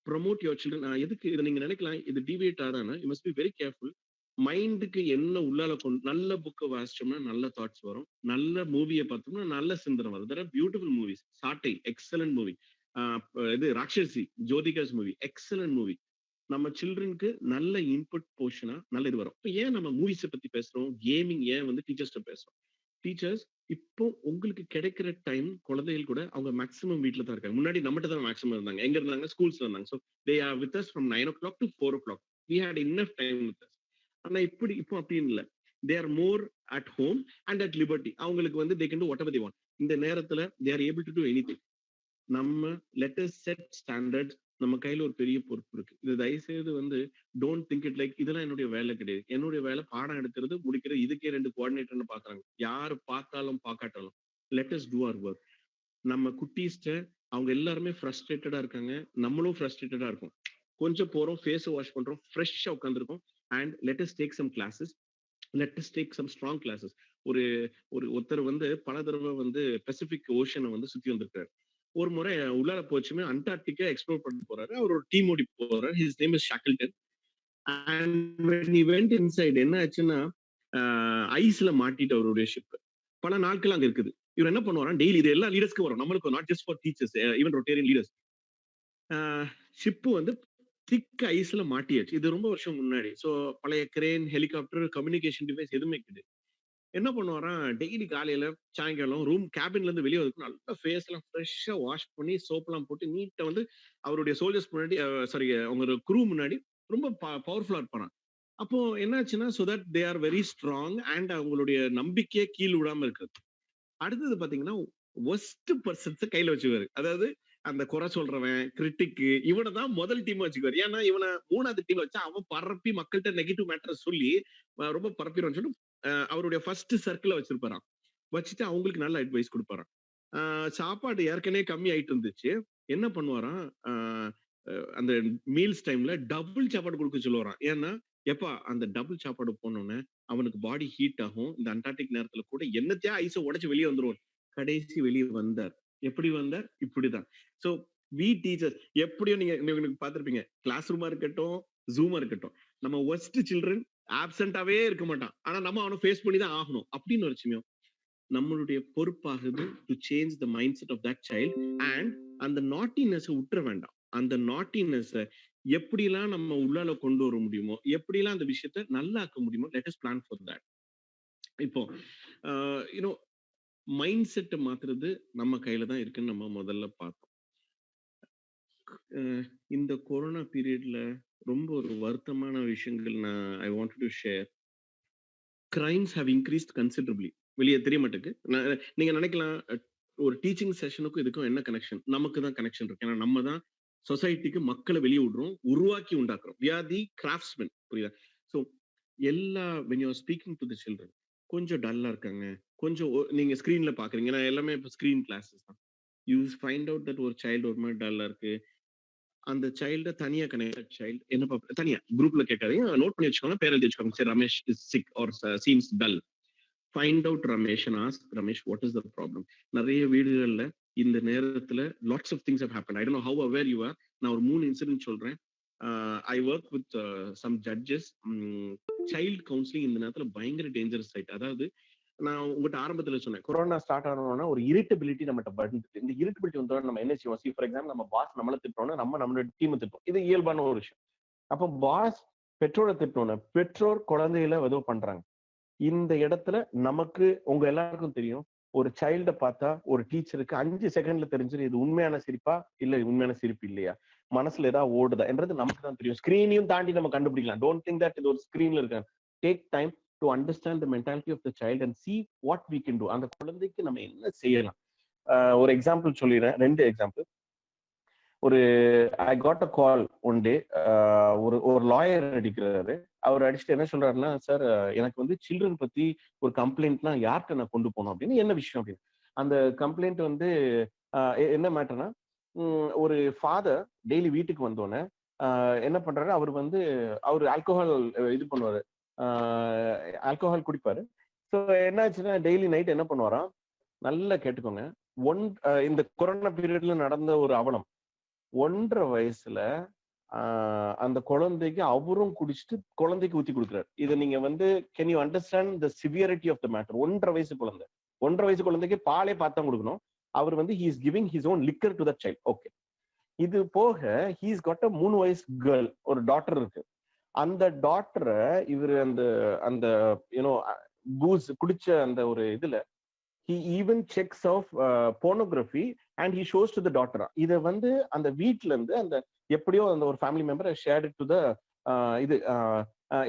Promote your children. எதுக்கு இதை நீங்க நினைக்கலாம், இது டிவியேட் ஆகுதானா? You must be very careful. மைண்டுக்கு என்ன உள்ளால நல்ல புக்கை வாசிச்சோம்னா நல்ல தாட்ஸ் வரும். நல்ல மூவியை பார்த்தோம்னா நல்ல சிந்தனை வரும். There are beautiful movies. சாட்டை எக்ஸலன்ட் மூவி. இது ராட்சசி ஜோதிகாஸ் மூவி எக்ஸலன்ட் மூவி. நம்ம சில்ட்ரனுக்கு நல்ல இன்புட் போர்ஷனா நல்ல இது வரும். இப்போ ஏன் நம்ம மூவிஸை பத்தி பேசுறோம், கேமிங் ஏன் வந்து டீச்சர்ஸ்ட பேசுறோம்? டீச்சர்ஸ் இப்போ உங்களுக்கு கிடைக்கிற டைம் குழந்தைகள் கூட அவங்க மேக்ஸிமம் வீட்ல தான் இருக்காங்க. முன்னாடி நம்மகிட்ட தான் மேக்ஸிமம் இருந்தாங்க. எங்க இருந்தாங்க? ஸ்கூல்ஸ்ல இருந்தாங்க. So they are with us from 9 o'clock to 4 o'clock. We had enough time with us. ஆனா இப்போ அப்படின்னு இல்ல. They are more at home and at liberty. அவங்களுக்கு வந்து they can do whatever they want. இந்த நேரத்துல they are able to do anything. நம்ம let us set standards. நம்ம கையில ஒரு பெரிய பொறுப்பு இருக்கு. இது தயவு செய்து வந்து டோன்ட் திங்க் இட் லைக் இதெல்லாம் என்னுடைய வேலை கிடையாது. என்னுடைய வேலை பாடம் எடுக்கிறது, முடிக்கிறது. இதுக்கே 2 கோஆர்டினேட்டர்னு பாக்குறாங்க. யாரு பார்த்தாலும் பார்க்காட்டாலும் let us do our work. நம்ம குட்டீஸ்ட அவங்க எல்லாருமே ஃப்ரஸ்ட்ரேட்டடா இருக்காங்க. நம்மளும் ஃப்ரஸ்ட்ரேட்டடா இருக்கும். கொஞ்சம் போறோம், ஃபேஸ் வாஷ் பண்றோம், ஃப்ரெஷ்ஷா உட்காந்துருக்கோம். And let us take some classes. let us take some strong classes. ஒரு ஒருத்தர் வந்து பல தடவை வந்து பசிபிக் ஓஷனை வந்து சுத்தி வந்திருக்காரு. ஒரு முறை உள்ளார போச்சுமே அண்டார்டிகா எக்ஸ்ப்ளோர் பண்ண போறாரு. அவர் ஒரு டீம் ஓடி போறாரு. His name is Shackleton. And when he went inside என்ன ஆச்சுன்னா ஐஸ்ல மாட்டிட்டு அவருடைய ஷிப் பல நாட்கள் அங்க இருக்குது. இவர் என்ன பண்ணுவாரா, டெய்லி இது எல்லா லீடர்ஸ்க்கு வரும், நம்மளுக்கு not just for teachers, even Rotarian leaders. Ship வந்து திக் ஐஸ்ல மாட்டியாச்சு. இது ரொம்ப வருஷம் முன்னாடி. ஸோ பழைய கிரேன், ஹெலிகாப்டர், கம்யூனிகேஷன் டிவைஸ் எதுவுமே கிடையாது. என்ன பண்ணுவாராம், டெய்லி காலையில சாயங்காலம் ரூம் கேபின்ல இருந்து வெளியே வந்து நல்லா ஃபேஸ் எல்லாம் ஃப்ரெஷ்ஷா வாஷ் பண்ணி சோப் எல்லாம் போட்டு நீட்டா வந்து அவருடைய சோல்ஜர்ஸ் முன்னாடி, சாரி அவங்க குரூ முன்னாடி ரொம்ப பவர்ஃபுல்லா இருப்பாராம். அப்போ என்னாச்சுன்னா, so that they are very strong and அவங்களுடைய நம்பிக்கையை கீழ் விடாம இருக்கிறது. அடுத்தது பாத்தீங்கன்னா ஒஸ்ட் பர்சன்ஸை கையில வச்சுக்குவாரு. அதாவது அந்த குறை சொல்றவன், கிரிட்டிக்கு, இவனை தான் முதல் டீம் வச்சுக்குவாரு. ஏன்னா இவனை 3வது டீம் வச்சா அவன் பரப்பி மக்கள்கிட்ட நெகட்டிவ் மேட்டர் சொல்லி ரொம்ப பரப்பிடுவான்னு சொல்லிட்டு அவருடைய ஃபர்ஸ்ட் சர்க்கிள வச்சிருப்பாராம். வச்சுட்டு அவங்களுக்கு நல்ல அட்வைஸ் கொடுப்பாராம். சாப்பாடு ஏற்கனவே கம்மி ஆயிட்டு இருந்துச்சு. என்ன பண்ணுவாராம், அந்த மீல்ஸ் டைம்ல டபுள் சாப்பாடு கொடுக்க சொல்லுவாராம். ஏன்னா எப்பா அந்த டபுள் சாப்பாடு போனோன்னு அவனுக்கு பாடி ஹீட் ஆகும். இந்த அண்டார்டிக் நேரத்துல கூட என்னத்தையா ஐஸை உடைச்சு வெளியே வந்துருவான். கடைசி வெளியே வந்தார். எப்படி வந்தார்? இப்படிதான். சோ வி டீச்சர்ஸ் எப்படியும் நீங்க பார்த்திருப்பீங்க, கிளாஸ் ரூமா இருக்கட்டும், ஜூமா இருக்கட்டும், நம்ம ஒஸ்ட் சில்ட்ரன் ஆப்சென்டாவே இருக்க மாட்டான். ஆனா நம்ம அவனை ஃபேஸ் பண்ணி தான் ஆகணும் அப்படின்னு ஒரு விஷயம். நம்மளுடைய பொறுப்பாகுது to change the mindset of that child. And அந்த நாட்டினஸ் விட்டுற வேண்டாம். அந்த நாட்டினஸ் எப்படிலாம் நம்ம உள்ளால கொண்டு வர முடியுமோ, எப்படிலாம் அந்த விஷயத்த நல்லா ஆக்க முடியுமோ, let us plan for that. இப்போ யூனோ மைண்ட் செட்டை மாத்துறது நம்ம கையில தான் இருக்குன்னு நம்ம முதல்ல பார்த்தோம். இந்த கொரோனா பீரியட்ல ரொம்ப ஒரு வருத்தமான விஷயங்கள் நான் I want to share. Crimes have increased considerably. வெளியே தெரிய மாட்டேங்குது. நீங்க நினைக்கலாம் ஒரு டீச்சிங் செஷனுக்கும் இதுக்கும் என்ன கனெக்ஷன்? நமக்கு தான் கனெக்ஷன் இருக்கு. ஏன்னா நம்ம தான் சொசைட்டிக்கு மக்களை வெளியே விடுறோம், உருவாக்கி உண்டாக்குறோம். we are the craftsmen. புரியுதா? ஸோ எல்லா when you are speaking to the children, கொஞ்சம் டல்லா இருக்காங்க, கொஞ்சம் நீங்க ஸ்கிரீன்ல பாக்குறீங்க. ஏன்னா எல்லாமே இப்போ ஸ்கிரீன் கிளாஸஸ் தான். யூ ஃபைண்ட் அவுட் தட் ஒரு சைல்டு ஒரு மாதிரி டல்லா இருக்கு. அந்த சைல்ட தனியா கனெக்டட் சைல்டு என்ன தனியா குரூப்ல கேட்காதீங்க, நோட் பண்ணி வச்சுக்கோங்க, பேர் எழுதி வச்சுக்கோங்க. சரி, Ramesh is sick or seems dull. Find out Ramesh and ask Ramesh what is the problem. நிறைய வீடுகள்ல இந்த நேரத்துல lots of things have happen. I don't know how aware you are. நான் ஒரு 3 இன்சிடென்ட் சொல்றேன். I work with some judges. Child counselling இந்த நேரத்துல பயங்கர டேஞ்சரஸ் சைட். அதாவது நான் உங்ககிட்ட ஆரம்பத்துல சொன்னேன், கொரோனா ஸ்டார்ட் ஆனோம்னா ஒரு இரிட்டபிலிட்டி நம்மகிட்ட வந்துட்டு, இந்த இரிட்டபிலிட்டி வந்தோட நம்ம என்ன செய்வோம்? ஃபார் எக்ஸாம்பிள், நம்ம பாஸ் நம்மள திட்டோம்னா நம்மளோட டீம் திட்டோம். இது இயல்பான ஒரு விஷயம். அப்போ பாஸ் பெற்றோரை திட்டோம்னா பெற்றோர் குழந்தைகளை ஏதோ பண்றாங்க. இந்த இடத்துல நமக்கு உங்க எல்லாருக்கும் தெரியும், ஒரு சைல்ட பார்த்தா ஒரு டீச்சருக்கு 5 செகண்ட்ல தெரிஞ்சிடும் இது உண்மையான சிரிப்பா இல்ல உண்மையான சிரிப்பு இல்லையா, மனசுல ஏதாவது ஓடுதா என்றது நமக்கு தான் தெரியும். ஸ்கிரீனையும் தாண்டி நம்ம கண்டுபிடிக்கலாம். டோன்ட் திங்க் தட் இது ஒரு ஸ்கிரீன்ல இருக்காங்க. Take time to understand the mentality of the child and see what we can do. அந்த குழந்தைக்கு நம்ம என்ன செய்யலாம்? ஒரு எக்ஸாம்பிள் சொல்லிடுறேன், 2 எக்ஸாம்பிள். ஒரு I got a call one day. ஒரு லாயர் அடிக்கிறாரு. அவர் அடிச்சுட்டு என்ன சொல்றாருன்னா, சார் எனக்கு வந்து சில்ட்ரன் பத்தி ஒரு கம்ப்ளைண்ட்னா யார்கிட்ட நான் கொண்டு போனோம் அப்படின்னு. என்ன விஷயம் அப்படின்னு. அந்த கம்ப்ளைண்ட் வந்து என்ன மேட்டர்னா, ஒரு ஃபாதர் டெய்லி வீட்டுக்கு வந்தோடனே என்ன பண்றாரு, அவர் ஆல்கோஹால் இது பண்ணுவாரு, ஆல்கோஹால் குடிப்பாரு. ஸோ என்னாச்சுன்னா டெய்லி நைட் என்ன பண்ணுவாராம், நல்லா கேட்டுக்கோங்க, இந்த கொரோனா பீரியட்ல நடந்த ஒரு அவலம். 1.5 வயசுல அந்த குழந்தைக்கு அவரும் குடிச்சிட்டு குழந்தைக்கு ஊத்தி கொடுக்குறாரு. இதை நீங்க வந்து can you understand the severity of the matter? 1.5 வயசு குழந்தை, 1.5 வயசு குழந்தைக்கு பாலே பார்த்தா கொடுக்கணும். அவர் வந்து he is giving his own liquor to that child. Okay, இது போக ஹி இஸ் காட் அ 3 வயசு கேர்ள், ஒரு டாட்டர் இருக்கு. அந்த டாக்டரை இவர் அந்த யூனோ பூஸ் குடிச்ச அந்த ஒரு இதுல he even checks of pornography and he shows to the daughter. இதை வந்து அந்த வீட்ல இருந்து அந்த எப்படியோ அந்த ஒரு family member shared to the இது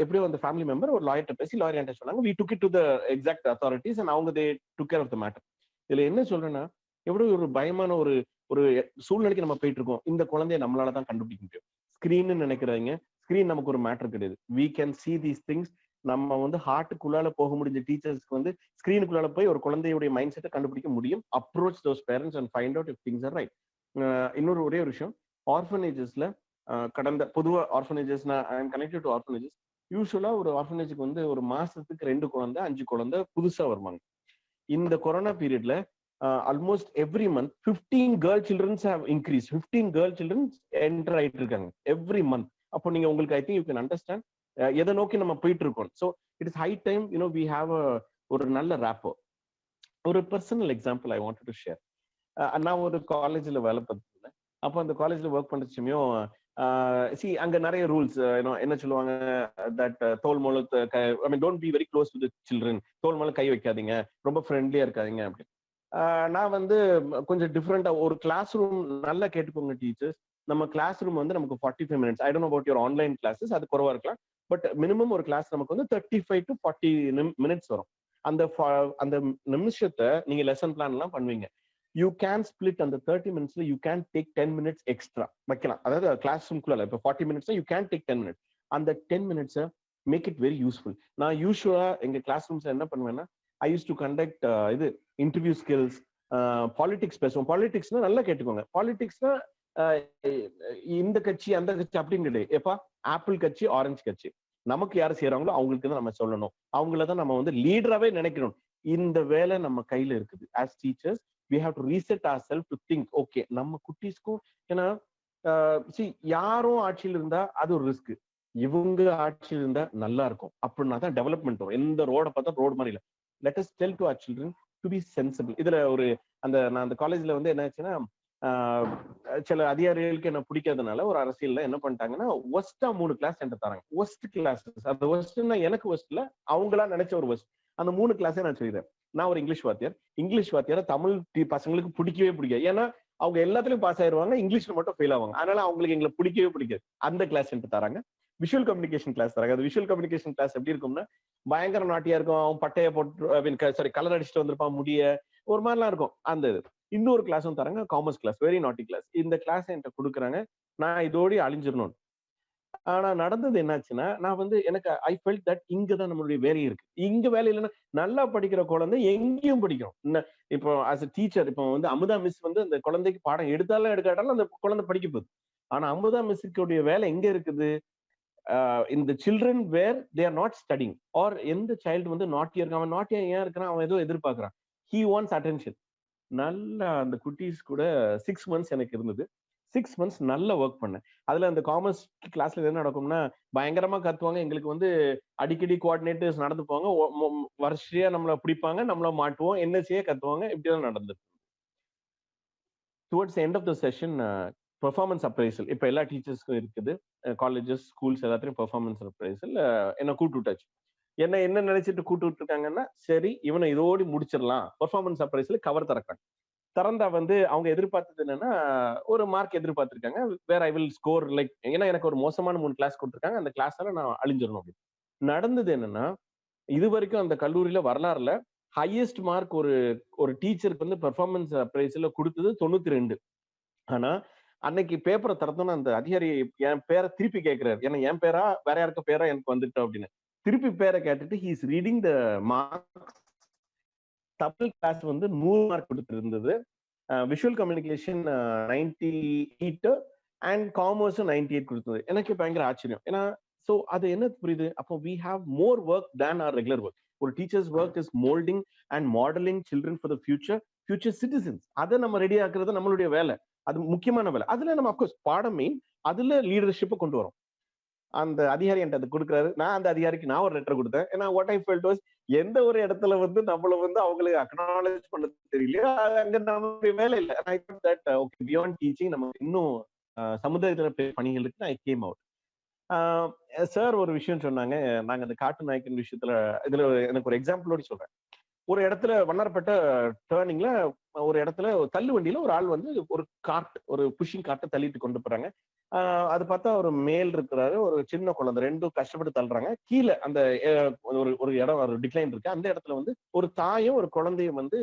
எப்படியோ அந்த ஃபேமிலி மெம்பர் ஒரு லாயர்ட்ட பேசி லாயர் என்கிட்ட சொன்னாங்க, we took it to the exact authorities and அவங்க they took care of the matter. இதுல என்ன சொல்றேன்னா, எவ்வளவு ஒரு பயமான ஒரு ஒரு சூழ்நிலைக்கு நம்ம போயிட்டு இருக்கோம். இந்த குழந்தைய நம்மளால தான் கண்டுபிடிக்க முடியும். ஸ்கிரீன் நினைக்கிறாங்க, ஸ்கிரீன் நமக்கு ஒரு மேட்டர் கிடையாது. we can see these things. நம்ம வந்து ஹார்ட்டுக்குள்ளால போக முடிஞ்ச டீச்சர்ஸ்க்கு வந்து ஸ்கிரீனுக்குள்ளால போய் ஒரு குழந்தையுடைய மைண்ட் செட்டை கண்டுபிடிக்க முடியும். Approach those parents and find out if things are right. இன்னொரு ஒரே ஒரு விஷயம், ஆர்ஃபனேஜஸ்ல கடந்த பொதுவா ஆர்ஃபனேஜஸ், நான் I am connected to orphanages. யூஸ்வலா ஒரு ஆர்ஃபனேஜுக்கு வந்து ஒரு மாசத்துக்கு 2 குழந்தை 5 குழந்தை புதுசா வருவாங்க. இந்த கொரோனா பீரியட்ல almost every month 15 girl childrens have increase. 15 girl childrens enter ஆயிட்டு இருக்காங்க எவ்ரி மந்த். அப்போ நீங்க உங்களுக்கு I think you can understand எதை நோக்கி நம்ம போயிட்டு இருக்கோம். So it is high time we have ஒரு நல்ல ரேப்போ. ஒரு personal example I want to share. நான் ஒரு காலேஜ்ல வேலை பார்த்துருந்தேன். அப்போ அந்த காலேஜ்ல ஒர்க் பண்ணுறச்சுமையும் அங்க நிறைய ரூல்ஸ் என்ன சொல்லுவாங்க, தட் தோல் மேல I mean don't be very close to the children, தோல் மேல கை வைக்காதீங்க, ரொம்ப ஃப்ரெண்ட்லியா இருக்காதீங்க அப்படின்னு. நான் வந்து கொஞ்சம் டிஃப்ரெண்டா ஒரு கிளாஸ் ரூம் நல்லா கேட்டுக்கோங்க டீச்சர்ஸ். நம்ம கிளாஸ் ரூம் வந்து நமக்கு 45 minutes. I don't no about your online classes, அது குறவா இருக்கலாம். பட் மினிமம் ஒரு கிளாஸ் நமக்கு வந்து 35 to 40 மினிட்ஸ் வரும். அந்த நிமிஷத்தை நீங்க லெசன் பிளான் எல்லாம் பண்ணுவீங்க. யூ கேன் ஸ்பிளிட் அந்த 30 மினிட்ஸ்ல you can take 10 minutes extra வைக்கலாம். அதாவது கிளாஸ் ரூம்குள்ள இப்போ 40 minutes you can take 10 minutes. அந்த 10 மினிட்ஸை மேக் இட் வெரி யூஸ்ஃபுல். நான் யூஸ்வலா எங்க கிளாஸ் ரூம்ஸ்ல என்ன பண்ணுவேன்னா, ஐ யூஸ் டு கண்டக்ட் இது இன்டர்வியூ ஸ்கில்ஸ், பாலிடிக்ஸ் பேசுவோம். பாலிடிக்ஸ்னா நல்லா கேட்டுக்கோங்க. பாலிடிக்ஸ்னா இந்த கட்சி அந்த கட்சி அப்படின்னு கிடையாது. எப்பா ஆப்பிள் கட்சி ஆரஞ்சு கட்சி, நமக்கு யாரு செய்யறாங்களோ அவங்களுக்கு தான் நம்ம சொல்லணும், அவங்களதான் நம்ம வந்து லீடராகவே நினைக்கணும். இந்த வேலை நம்ம கையில இருக்குது. As teachers we have to reset ourselves to think, okay நம்ம குட்டீஸ்க்கும், ஏன்னா யாரும் ஆட்சியில் இருந்தா அது ஒரு ரிஸ்க், இவங்க ஆட்சியில் இருந்தா நல்லா இருக்கும் அப்படின்னா தான் டெவலப்மெண்ட் வரும். எந்த ரோட பார்த்தா ரோடு மாதிரி இல்லை. Let us tell to our children to be sensible. இதுல ஒரு நான் அந்த காலேஜ்ல வந்து என்ன ஆச்சுன்னா, சில அதிகாரிகளுக்கு என்ன பிடிக்காதனால ஒரு அரசியல்ல என்ன பண்ணிட்டாங்கன்னா, ஒஸ்டா 3 கிளாஸ் என்கிட்ட தராங்க. Worst classes. அந்த ஒஸ்ட்னா எனக்கு ஒஸ்ட் இல்ல, அவங்களா நினைச்ச ஒரு ஒஸ்ட். அந்த 3 கிளாஸே நான் சொல்லிடுறேன். நான் ஒரு இங்கிலீஷ் வாத்தியார தமிழ் பசங்களுக்கு பிடிக்கவே பிடிக்காது. ஏன்னா அவங்க எல்லாத்துலயும் பாஸ் ஆயிருவாங்க, இங்கிலீஷ்ல மட்டும் ஃபெயில் ஆவாங்க. அதனால அவங்களுக்கு எங்களை பிடிக்கவே பிடிக்காது. அந்த கிளாஸ் என்கிட்ட தராங்க. விஷுவல் கம்யூனிகேஷன் கிளாஸ் தராங்க. அது விஷுவல் கம்யூனிகேஷன் கிளாஸ் எப்படி இருக்கும்னா, பயங்கர நாட்டியா இருக்கும். அவன் பட்டைய போட்டு கலர் அடிச்சுட்டு வந்திருப்பான், முடிய ஒரு மாதிரிலாம் இருக்கும். அந்த இது இன்னொரு கிளாஸும் தராங்க, commerce class, very naughty class. இந்த கிளாஸ் என்கிட்ட கொடுக்குறாங்க. நான் இதோடய அழிஞ்சிடணும். ஆனா நடந்தது என்னாச்சுன்னா, நான் வந்து எனக்கு ஐ ஃபெல்ட் தட் இங்கதான் நம்மளுடைய வேலை இருக்கு. இங்க வேலை இல்லைன்னா நல்லா படிக்கிற குழந்தை எங்கேயும் படிக்கும். இப்போ ஆஸ் அ டீச்சர், இப்போ வந்து அமுதா மிஸ் வந்து அந்த குழந்தைக்கு பாடம் எடுத்தாலும் எடுக்காட்டாலும் அந்த குழந்தை படிக்க போகுது. ஆனா அமுதா மிஸ்ஸுடைய வேலை எங்க இருக்குது? இந்த children where they are not studying, or எந்த சைல்டு வந்து நாட்டியா இருக்கான், அவன் நாட்டியா ஏன் இருக்கிறான், அவன் ஏதோ எதிர்பார்க்கறான். He wants attention. நல்லா அந்த குட்டீஸ் கூட 6 months எனக்கு இருந்தது. 6 months நல்லா ஒர்க் பண்ணேன். அதுல அந்த காமர்ஸ் கிளாஸ்ல என்ன நடக்கும்னா, பயங்கரமா கத்துவாங்க. எங்களுக்கு வந்து அடிக்கடி கோஆர்டினேட்டர்ஸ் நடந்து போவாங்க. வருஷையா நம்மள பிடிப்பாங்க, நம்மள மாட்டுவோம், என்ன செய்ய கத்துவாங்க. இப்படிதான் நடந்தது. Towards end of the session performance appraisal இப்ப எல்லா டீச்சர்ஸ்க்கும் இருக்குது. காலேஜஸ், ஸ்கூல்ஸ் எல்லாத்தையும் பெர்ஃபார்மன்ஸ் அப்ரைசல் என்ன கூட்டு விட்டாச்சு. என்ன நினைச்சிட்டு கூட்டு விட்டுருக்காங்கன்னா, சரி இவனை இதோடு முடிச்சிடலாம். பெர்ஃபார்மன்ஸ் அப்ரைசல் கவர் திறந்தா வந்து அவங்க எதிர்பார்த்தது என்னன்னா, ஒரு மார்க் எதிர்பார்த்திருக்காங்க. வேற ஐ வில் ஸ்கோர் லைக், ஏன்னா எனக்கு ஒரு மோசமான 3 கிளாஸ் கொடுத்துருக்காங்க. அந்த கிளாஸால நான் அழிஞ்சிடணும் அப்படின்னு. நடந்தது என்னன்னா, இது வரைக்கும் அந்த கல்லூரியில வரலாறுல ஹையஸ்ட் மார்க் ஒரு டீச்சருக்கு வந்து பெர்ஃபார்மன்ஸ் அப்ரைசல்ல கொடுத்தது 92. ஆனா அன்னைக்கு பேப்பரை திறந்தோன்னா அந்த அதிகாரி என் பேரை திருப்பி கேட்கிறாரு. ஏன்னா என் பேரா வேற யாருக்க பேரா எனக்கு வந்துட்டோம் அப்படின்னு. திருப்பி பேரை கேட்டுட்டு he is reading the marks. Tamil class வந்து 100 மார்க் கொடுத்து இருந்தது. விஷுவல் கம்யூனிகேஷன் 98 அண்ட் காமர்ஸ் 98 கொடுத்தது. எனக்கு பயங்கர ஆச்சரியம். ஏன்னா சோ அது என்ன புரியுது, அப்போ we have more work than our regular work. ஒரு teachers work is moulding and modelling children for the future citizens. அதை நம்ம ரெடி ஆக்குறது நம்மளுடைய வேலை. அது முக்கியமான வேலை. அதுல நம்ம அப்கோர்ஸ் பாடம் மெயின், அதுல லீடர்ஷிப்பை கொண்டு வரோம். அந்த அதிகாரி என்கிட்ட அது கொடுக்குறாரு. நான் அந்த அதிகாரிக்கு நான் ஒரு லெட்டர் கொடுத்தேன். ஏன்னா வாட் ஐ ஃபெல்ட் வாஸ், எந்த ஒரு இடத்துல வந்து நம்மள வந்து அவங்களுக்கு அக்னாலேஜ் பண்ண தெரியலையா, அங்க நம்மளுடைய வேலை இல்லை. I thought that okay, beyond teaching நமக்கு இன்னும் சமுதாயத்துல பணிகள் இருக்கு. I came out. சார் ஒரு விஷயம் சொன்னாங்க. நாங்க அந்த காட்டு நாயக்கன் விஷயத்துல இதுல எனக்கு ஒரு எக்ஸாம்பிளோட சொல்றேன். ஒரு இடத்துல வண்ணாரப்பேட்டை டேர்னிங்ல ஒரு இடத்துல தள்ளு வண்டியில ஒரு ஆள் வந்து ஒரு கார்ட், ஒரு புஷிங் கார்ட்டை தள்ளிட்டு கொண்டு போறாங்க. அது பார்த்தா ஒரு மேல் இருக்கிறாரு, ஒரு சின்ன குழந்தை, ரெண்டும் கஷ்டப்பட்டு தள்ளுறாங்க. கீழே அந்த ஒரு ஒரு இடம், ஒரு டிக்ளைன் இருக்கு. அந்த இடத்துல வந்து ஒரு தாயும் ஒரு குழந்தையும் வந்து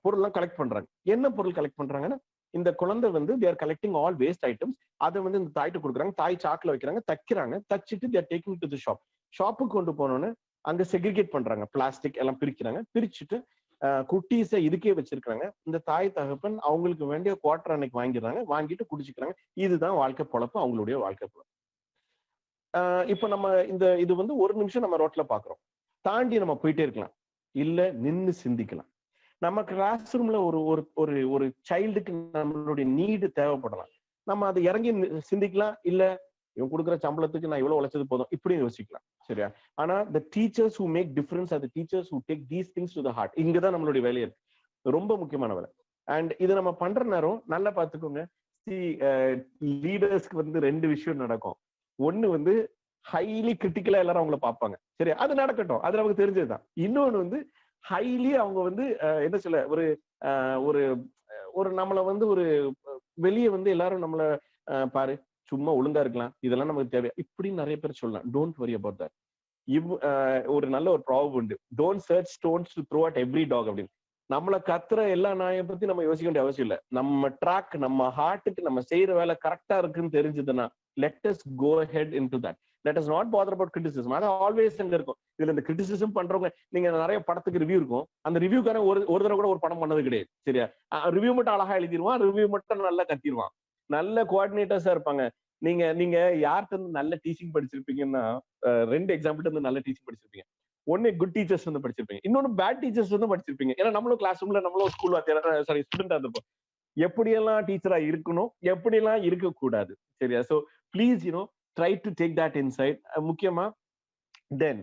பொருள்லாம் கலெக்ட் பண்றாங்க. என்ன பொருள் கலெக்ட் பண்றாங்கன்னா, இந்த குழந்தை வந்து தேர் கலெக்டிங் ஆல் வேஸ்ட் ஐட்டம்ஸ். அதை வந்து இந்த தாய்ட்டு கொடுக்குறாங்க. தாய் சாக்குல வைக்கிறாங்க, தைக்கிறாங்க. தச்சுட்டு தேர் டேக்கிங் டு தி ஷாப். ஷாப்புக்கு கொண்டு போனோன்னு அங்க செக்ரிகேட் பண்றாங்க. பிளாஸ்டிக் எல்லாம் பிரிக்கிறாங்க. பிரிச்சுட்டு குட்டீஸை இதுக்கே வச்சிருக்காங்க. இந்த தாய் தகப்பன் அவங்களுக்கு வேண்டிய குவார்டர் அன்னைக்கு வாங்கிடுறாங்க, வாங்கிட்டு குடிச்சுக்கிறாங்க. இதுதான் வாழ்க்கை பொழப்பு, அவங்களுடைய வாழ்க்கை பொழப்பு. இப்ப நம்ம இது வந்து ஒரு நிமிஷம் நம்ம ரோட்ல பாக்குறோம். தாண்டி நம்ம போயிட்டே இருக்கலாம், இல்ல நின்னு சிந்திக்கலாம். நம்ம கிளாஸ் ரூம்ல ஒரு ஒரு ஒரு சைல்டுக்கு நம்மளுடைய நீடு தேவைப்படலாம். நம்ம அதை இறங்கி சிந்திக்கலாம். இல்ல இவன் கொடுக்குற சம்பளத்துக்கு நான் இவ்வளவு உழைச்சது போதும், இப்படி யோசிக்கலாம். சரியா? ஆனா the teachers who make difference are the teachers who take these things to the heart. இங்கதான் நம்மளுடைய வேலை இருக்கு, ரொம்ப முக்கியமான வேலை. அண்ட் இது நம்ம பண்ற நேரம் நல்லா பாத்துக்கோங்க. லீடர்ஸ்க்கு வந்து ரெண்டு விஷயம் நடக்கும். ஒண்ணு வந்து ஹைலி கிரிட்டிக்கலா எல்லாரும் அவங்கள பார்ப்பாங்க. சரியா? அது நடக்கட்டும், அது நமக்கு தெரிஞ்சதுதான். இன்னொன்னு வந்து ஹைலி அவங்க வந்து என்ன சொல்ல, ஒரு ஒரு ஒரு நம்மள வந்து ஒரு வெளியே வந்து எல்லாரும் நம்மள பாரு சும்மா ஒழுங்கா இருக்கலாம், இதெல்லாம் நமக்கு தேவை, இப்படி நிறைய பேர் சொல்லலாம். Don't worry about that. ஒரு நல்ல ஒரு ப்ராபம் உண்டு, don't search stones to throw at every dog அப்படின்னு. நம்மள கத்துற எல்லா நாயை பத்தி நம்ம யோசிக்க வேண்டிய அவசியம் இல்லை. நம்ம ட்ராக், நம்ம ஹார்ட்டுக்கு நம்ம செய்யற வேலை கரெக்டா இருக்குன்னு தெரிஞ்சதுன்னா let us go head into that. Let us not bother about criticism. அது ஆல்வேஸ் அங்க இருக்கும். இதுல இந்த கிரிட்டிசிசம் பண்றவங்க, நீங்க நிறைய படத்துக்கு ரிவ்யூ இருக்கும், அந்த ரிவ்யூக்கான ஒரு தடவை கூட ஒரு படம் பண்ணது கிடையாது. சரியா? ரிவ்யூ மட்டும் அழகா எழுதிடுவான், ரிவ்யூ மட்டும் நல்லா கத்திடுவான். நல்ல கோஆர்டினேட்டர்ஸா இருப்பாங்க. நீங்க யார்கிட்ட இருந்து நல்ல டீச்சிங் படிச்சிருப்பீங்கன்னா, ரெண்டு எக்ஸாம்பிள் இருந்து நல்ல டீச்சிங் படிச்சிருப்பீங்க. ஒன்னு குட் டீச்சர்ஸ் வந்து படிச்சிருப்பீங்க, இன்னொன்னு பேட் டீச்சர்ஸ் வந்து படிச்சிருப்பீங்க. ஏன்னா நம்மளும் கிளாஸ் ரூம்ல நம்மளும் ஸ்கூல் ஸ்டூடெண்டா இருந்திருப்போம். எப்படியெல்லாம் டீச்சரா இருக்கணும், எப்படியெல்லாம் இருக்கக்கூடாது. சரியா? So please try to take that inside. முக்கியமா தென்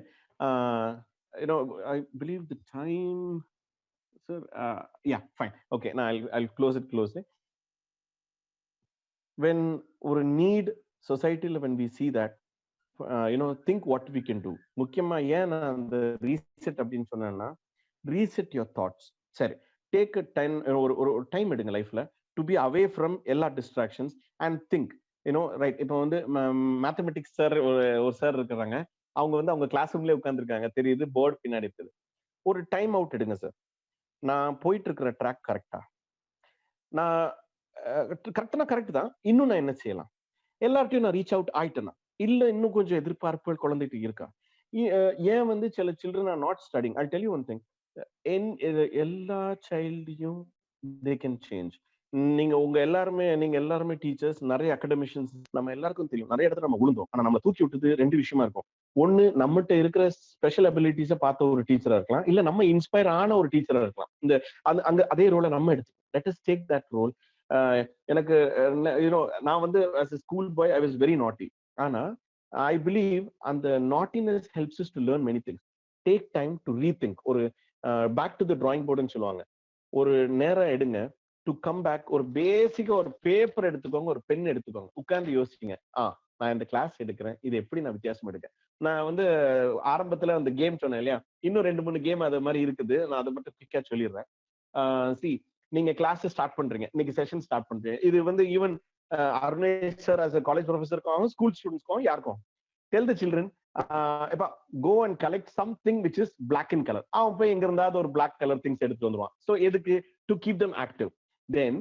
I believe the time, sir. Yeah, fine. Okay, now I'll close it closely. When ஒரு need societyல, when we see that, think what we can do. முக்கியமா ஏன் நான் அந்த ரீசெட் அப்படின்னு சொன்னேன்னா, ரீசெட் யுவர் தாட்ஸ். சரி, டேக் அ டைம், ஒரு டைம் எடுங்க லைஃப்ல டு பி அவே ஃப்ரம் எல்லா டிஸ்ட்ராக்ஷன்ஸ் அண்ட் திங்க். ரைட். இப்போ வந்து மேத்தமெட்டிக்ஸ் சார் ஒரு சார் இருக்கிறாங்க. அவங்க வந்து அவங்க கிளாஸ் ரூம்லயே உட்காந்துருக்காங்க, தெரியுது, போர்டு பின்னாடி இருக்குது. ஒரு டைம் அவுட் எடுங்க சார். நான் போயிட்டு இருக்கிற ட்ராக் கரெக்டா? நான் கரெக்டா? கரெக்ட் தான். இன்னும் நான் என்ன செய்யலாம்? எல்லார்ட்டையும் நான் ரீச் அவுட் ஆயிட்டேனா? இல்ல இன்னும் கொஞ்சம் எதிர்பார்ப்புகள் குழந்தைட்டு இருக்கா? ஏன் வந்து சில children are not studying? I tell you one thing, எல்லா சைல்டையும் தே கேன் சேஞ்ச். நீங்க எல்லாருமே டீச்சர்ஸ், நிறைய அகடமிஷியன்ஸ், நம்ம எல்லாருக்கும் தெரியும் நிறைய இடத்துல நம்ம விழுந்தோம். ஆனா நம்ம தூக்கி விட்டது ரெண்டு விஷயமா இருக்கும். ஒண்ணு, நம்மகிட்ட இருக்கிற ஸ்பெஷல் அபிலிட்டிஸை பார்த்த ஒரு டீச்சரா இருக்கலாம், இல்ல நம்ம இன்ஸ்பயர் ஆன ஒரு டீச்சரா இருக்கலாம். அங்க அதே ரோலை நம்ம எடுத்து let us take that role. எனக்கு நான் வந்து as a school boy I was very naughty. ஆனா I believe அந்த naughtiness helps us to learn many things. Take time to rethink. ஒரு back to the drawing board ன்னு சொல்லுவாங்க. ஒரு நேரம் எடுங்க டு கம் பேக். ஒரு பேசிக்கா ஒரு பேப்பர் எடுத்துக்கோங்க, ஒரு பென் எடுத்துக்கோங்க, உட்கார்ந்து யோசிச்சுங்க. நான் இந்த கிளாஸ் எடுக்கிறேன், இது எப்படி நான் வித்தியாசம் எடுக்கேன். நான் வந்து ஆரம்பத்துல அந்த கேம் சொன்னேன் இல்லையா, இன்னும் 2-3 கேம் அது மாதிரி இருக்குது. நான் அதை மட்டும் குயிக்கா சொல்லிடுறேன். நீங்க கிளாஸ் ஸ்டார்ட் பண்றீங்க, இன்னைக்கு செஷன் ஸ்டார்ட் பண்றீங்க. இது வந்து even Arunesh sir as a college ப்ரொஃபஸருக்கும் ஸ்கூல் ஸ்டூடெண்ட்ஸ்க்கும் யாருக்கும், tell the children, go and collect something which is black in color. அவன் போய் எங்க இருந்தாவது ஒரு black color things எடுத்து வந்துருவான். So எதுக்கு? to keep them active. Then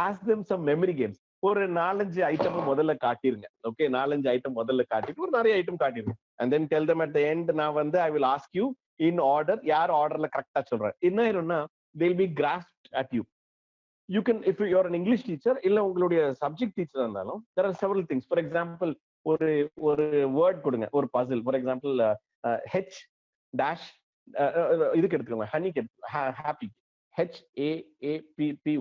ask them some memory games. ஒரு 4-5 ஐட்டம் முதல்ல காட்டிருங்க. ஓகே, 4-5 ஐட்டம் முதல்ல காட்டிட்டு ஒரு நிறைய item காட்டிருங்க. and then tell them at the end, நான் வந்து I will ask you in order, யார் ஆர்டர்ல கரெக்டா சொல்றேன். என்ன ஆயிரும்னா they'll be grasped at you. You can, if you're an English teacher, இல்ல உங்களுடைய சப்ஜெக்ட் டீச்சரா இருந்தாலும், there are several things. For example, ஒரு வேர்ட் கொடுங்க, ஒரு puzzle. For example H dash, இதுக்கு எடுத்துக்கோங்க, ஹனிக்கு, ஹாப்பி, HAAPPY,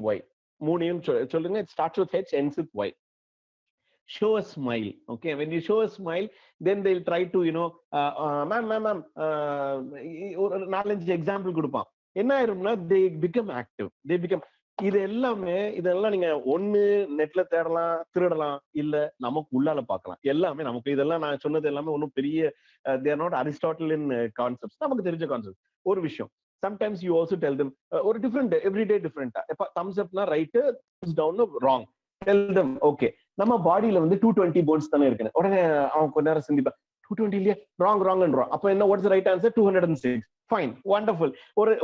மூணையும் சொல்லுங்க. It starts with H, ends with Y. Show a smile. Okay, when you show a smile, then they'll try to ma'am ஒரு 4-5 எக்ஸாம்பிள் கொடுப்பான். என்ன ஆயிரும்னா they become active, they become. இதெல்லாம் நீங்க ஒண்ணு நெட்ல தேடலாம், திருடலாம், இல்ல நமக்கு உள்ளால பார்க்கலாம். எல்லாமே நமக்கு, இதெல்லாம் நான் சொன்னது எல்லாமே ஒன்னும் பெரிய they are not Aristotelian concepts, நமக்கு தெரிஞ்ச கான்செப்ட். ஒரு விஷயம், sometimes you also tell them or different every day different thumbs up na right, thumbs down na wrong. Tell them okay, நம்ம பாடியில வந்து 220 போன்ஸ் தானே இருக்கு. உடனே அவன் கொஞ்ச நேரம் சிந்திப்பா, 220 இல்லையா, ராங் ராங்ன்றோம். அப்ப என்ன, what's right answer? 206. Fine, wonderful.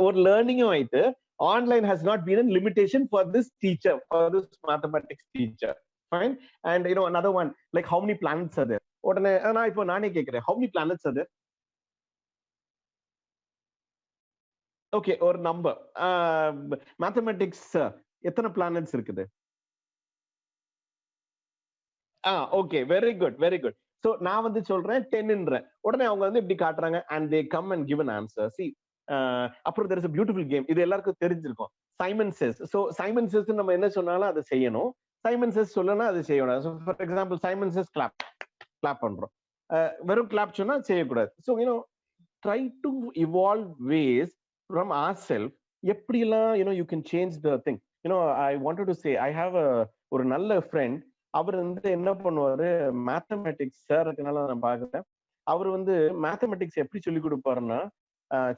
ஒரு லேர்னிங்கும் ஆயிட்டு online has not been a limitation for this teacher, for this mathematics teacher. Fine. And another one, like how many planets are there? உடனே நான் இப்போ நானே கேக்குறேன், how many planets are there? Okay, ஒரு நம்பர், மேத்தமெட்டிக்ஸ் எத்தனை பிளானட்ஸ் இருக்குது? Okay, very good very good. So நான் வந்து சொல்றேன் 10ன்றேன். உடனே அவங்க வந்து இப்படி காட்டுறாங்க and they come and give an answer. See, அப்புறம் there is a beautiful game, இது எல்லாருக்கும் தெரிஞ்சிருக்கும், Simon Says. So Simon Says நம்ம என்ன சொன்னாலும் அதை செய்யணும், Simon Says சொல்லனா அது செய்யணும். So for example, Simon Says clap பண்றோம், வெறும் clap சொன்னா செய்யக்கூடாது. So try to evolve ways from ourselves. எப்படிலாம் you can change the thing. I wanted to say, I have ஒரு நல்ல friend. அவர் வந்து என்ன பண்ணுவாரு, மேத்தமெட்டிக்ஸ் சார் இருக்கனால நான் பாக்குறேன். அவர் வந்து மேத்தமெட்டிக்ஸ் எப்படி சொல்லி கொடுப்பாருன்னா,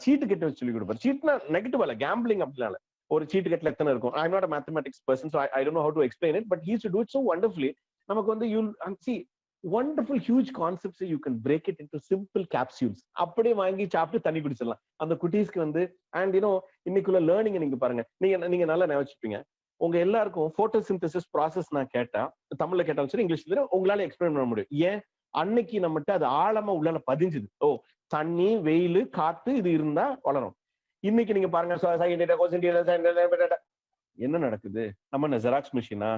சீட்டு கெட்ட வச்சு சொல்லி கொடுப்பாரு. சீட்னா நெகட்டிவ் அல்ல, கேம்பிளிங் அப்படினால. ஒரு சீட்டு கெட்டில் எத்தனை இருக்கும். I am not a mathematics person, so I don't know have to explain it, but he to do it so wonderfully. நமக்கு வந்து you see wonderful huge concepts, you can break it into simple capsules. அப்படியே வாங்கி சாப்பிட்டு தண்ணி குடிச்சிடலாம் அந்த குட்டீஸ்க்கு வந்து. அண்ட் இன்னைக்குள்ள லேர்னிங் நீங்க பாருங்க, நீங்க நல்லா நினைச்சுப்பீங்க. உங்க எல்லாருக்கும் போட்டோசிந்தசிஸ் ப்ராசஸ் நான் கேட்டா, தமிழ்ல கேட்டாலும் சரி இங்கிலீஷ்ல உங்களால எக்ஸ்பிளைன் பண்ண முடியும். ஏன், அன்னைக்கு நம்மகிட்ட அது ஆழமா உள்ளால பதிஞ்சுது. தண்ணி, வெயில், காத்து இது இருந்தா வளரும். இன்னைக்கு நீங்க பாருங்க, என்ன நடக்குது, நம்ம ஜெராக்ஸ் மிஷினா?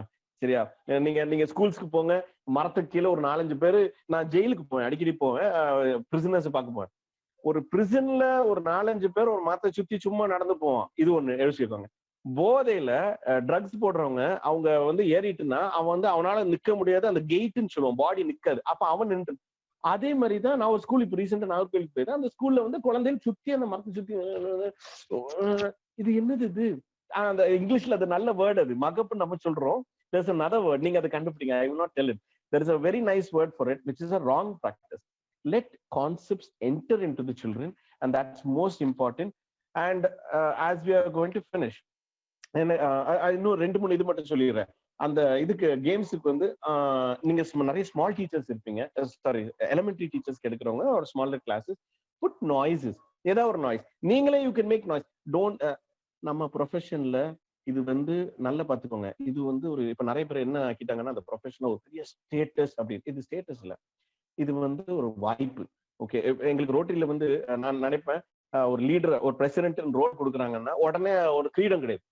சரியா, நீங்க ஸ்கூல்ஸ்க்கு போங்க, மரத்துக்கு கீழே ஒரு 4-5 பேரு. நான் ஜெயிலுக்கு போவேன், அடிக்கடி போவேன், பிரிசனர்ஸ் பார்க்க போவேன். ஒரு பிரிசன்ல ஒரு 4-5 பேர் ஒரு மரத்தை சுத்தி சும்மா நடந்து போவான். இது ஒண்ணு எழுச்சிருக்காங்க. போதையில ட்ரக்ஸ் போடுறவங்க அவங்க வந்து ஏறிட்டுனா அவன் வந்து அவனால நிக்க முடியாது, அந்த கெயிட்னு சொல்லுவான், பாடி நிக்காது. அப்ப அவன் நின்று. அதே மாதிரிதான் நான் ஒரு ஸ்கூல் இப்ப ரீசெண்டா நாகர்கோவிலுக்கு போயிருந்தேன். அந்த ஸ்கூல்ல வந்து குழந்தைகள் சுத்தி அந்த மரத்தை சுத்தி, இது என்னது இது, அந்த இங்கிலீஷ்ல அது நல்ல வேர்டு, அது மகப்பு நம்ம சொல்றோம். there's another word, நீங்க அதை கண்டுபிடிங்க. I will not tell it. There is a very nice word for it, which is a wrong practice. Let concepts enter into the children, and that's most important. And as we are going to finish, இன்னும் 2-3 இது மட்டும் சொல்லிடுறேன். அந்த இதுக்கு கேம்ஸுக்கு வந்து நீங்க நிறைய ஸ்மால் டீச்சர்ஸ் இருப்பீங்க, சாரி எலிமெண்டரி டீச்சர்ஸ்க்கு எடுக்கிறவங்க ஒரு ஸ்மாலர் கிளாஸஸ், புட் நாய்ஸஸ், ஏதாவது ஒரு நாய்ஸ். நீங்களே you can make noise. Don't, நம்ம ப்ரொஃபஷன்ல இது வந்து நல்லா பாத்துக்கோங்க. இது வந்து ஒரு இப்ப நிறைய பேர் என்ன ஆக்கிட்டாங்கன்னா, அந்த ப்ரொஃபஷன்ல ஒரு பெரிய ஸ்டேட்டஸ் அப்படின்னு. இது ஸ்டேட்டஸ் இல்ல, இது வந்து ஒரு வாய்ப்பு. ஓகே, எங்களுக்கு ரோட்டரியில வந்து நான் நினைப்பேன், ஒரு லீடர், ஒரு பிரசிடென்ட் ரோல் கொடுக்குறாங்கன்னா உடனே ஒரு கிரீடம் கிடையாது,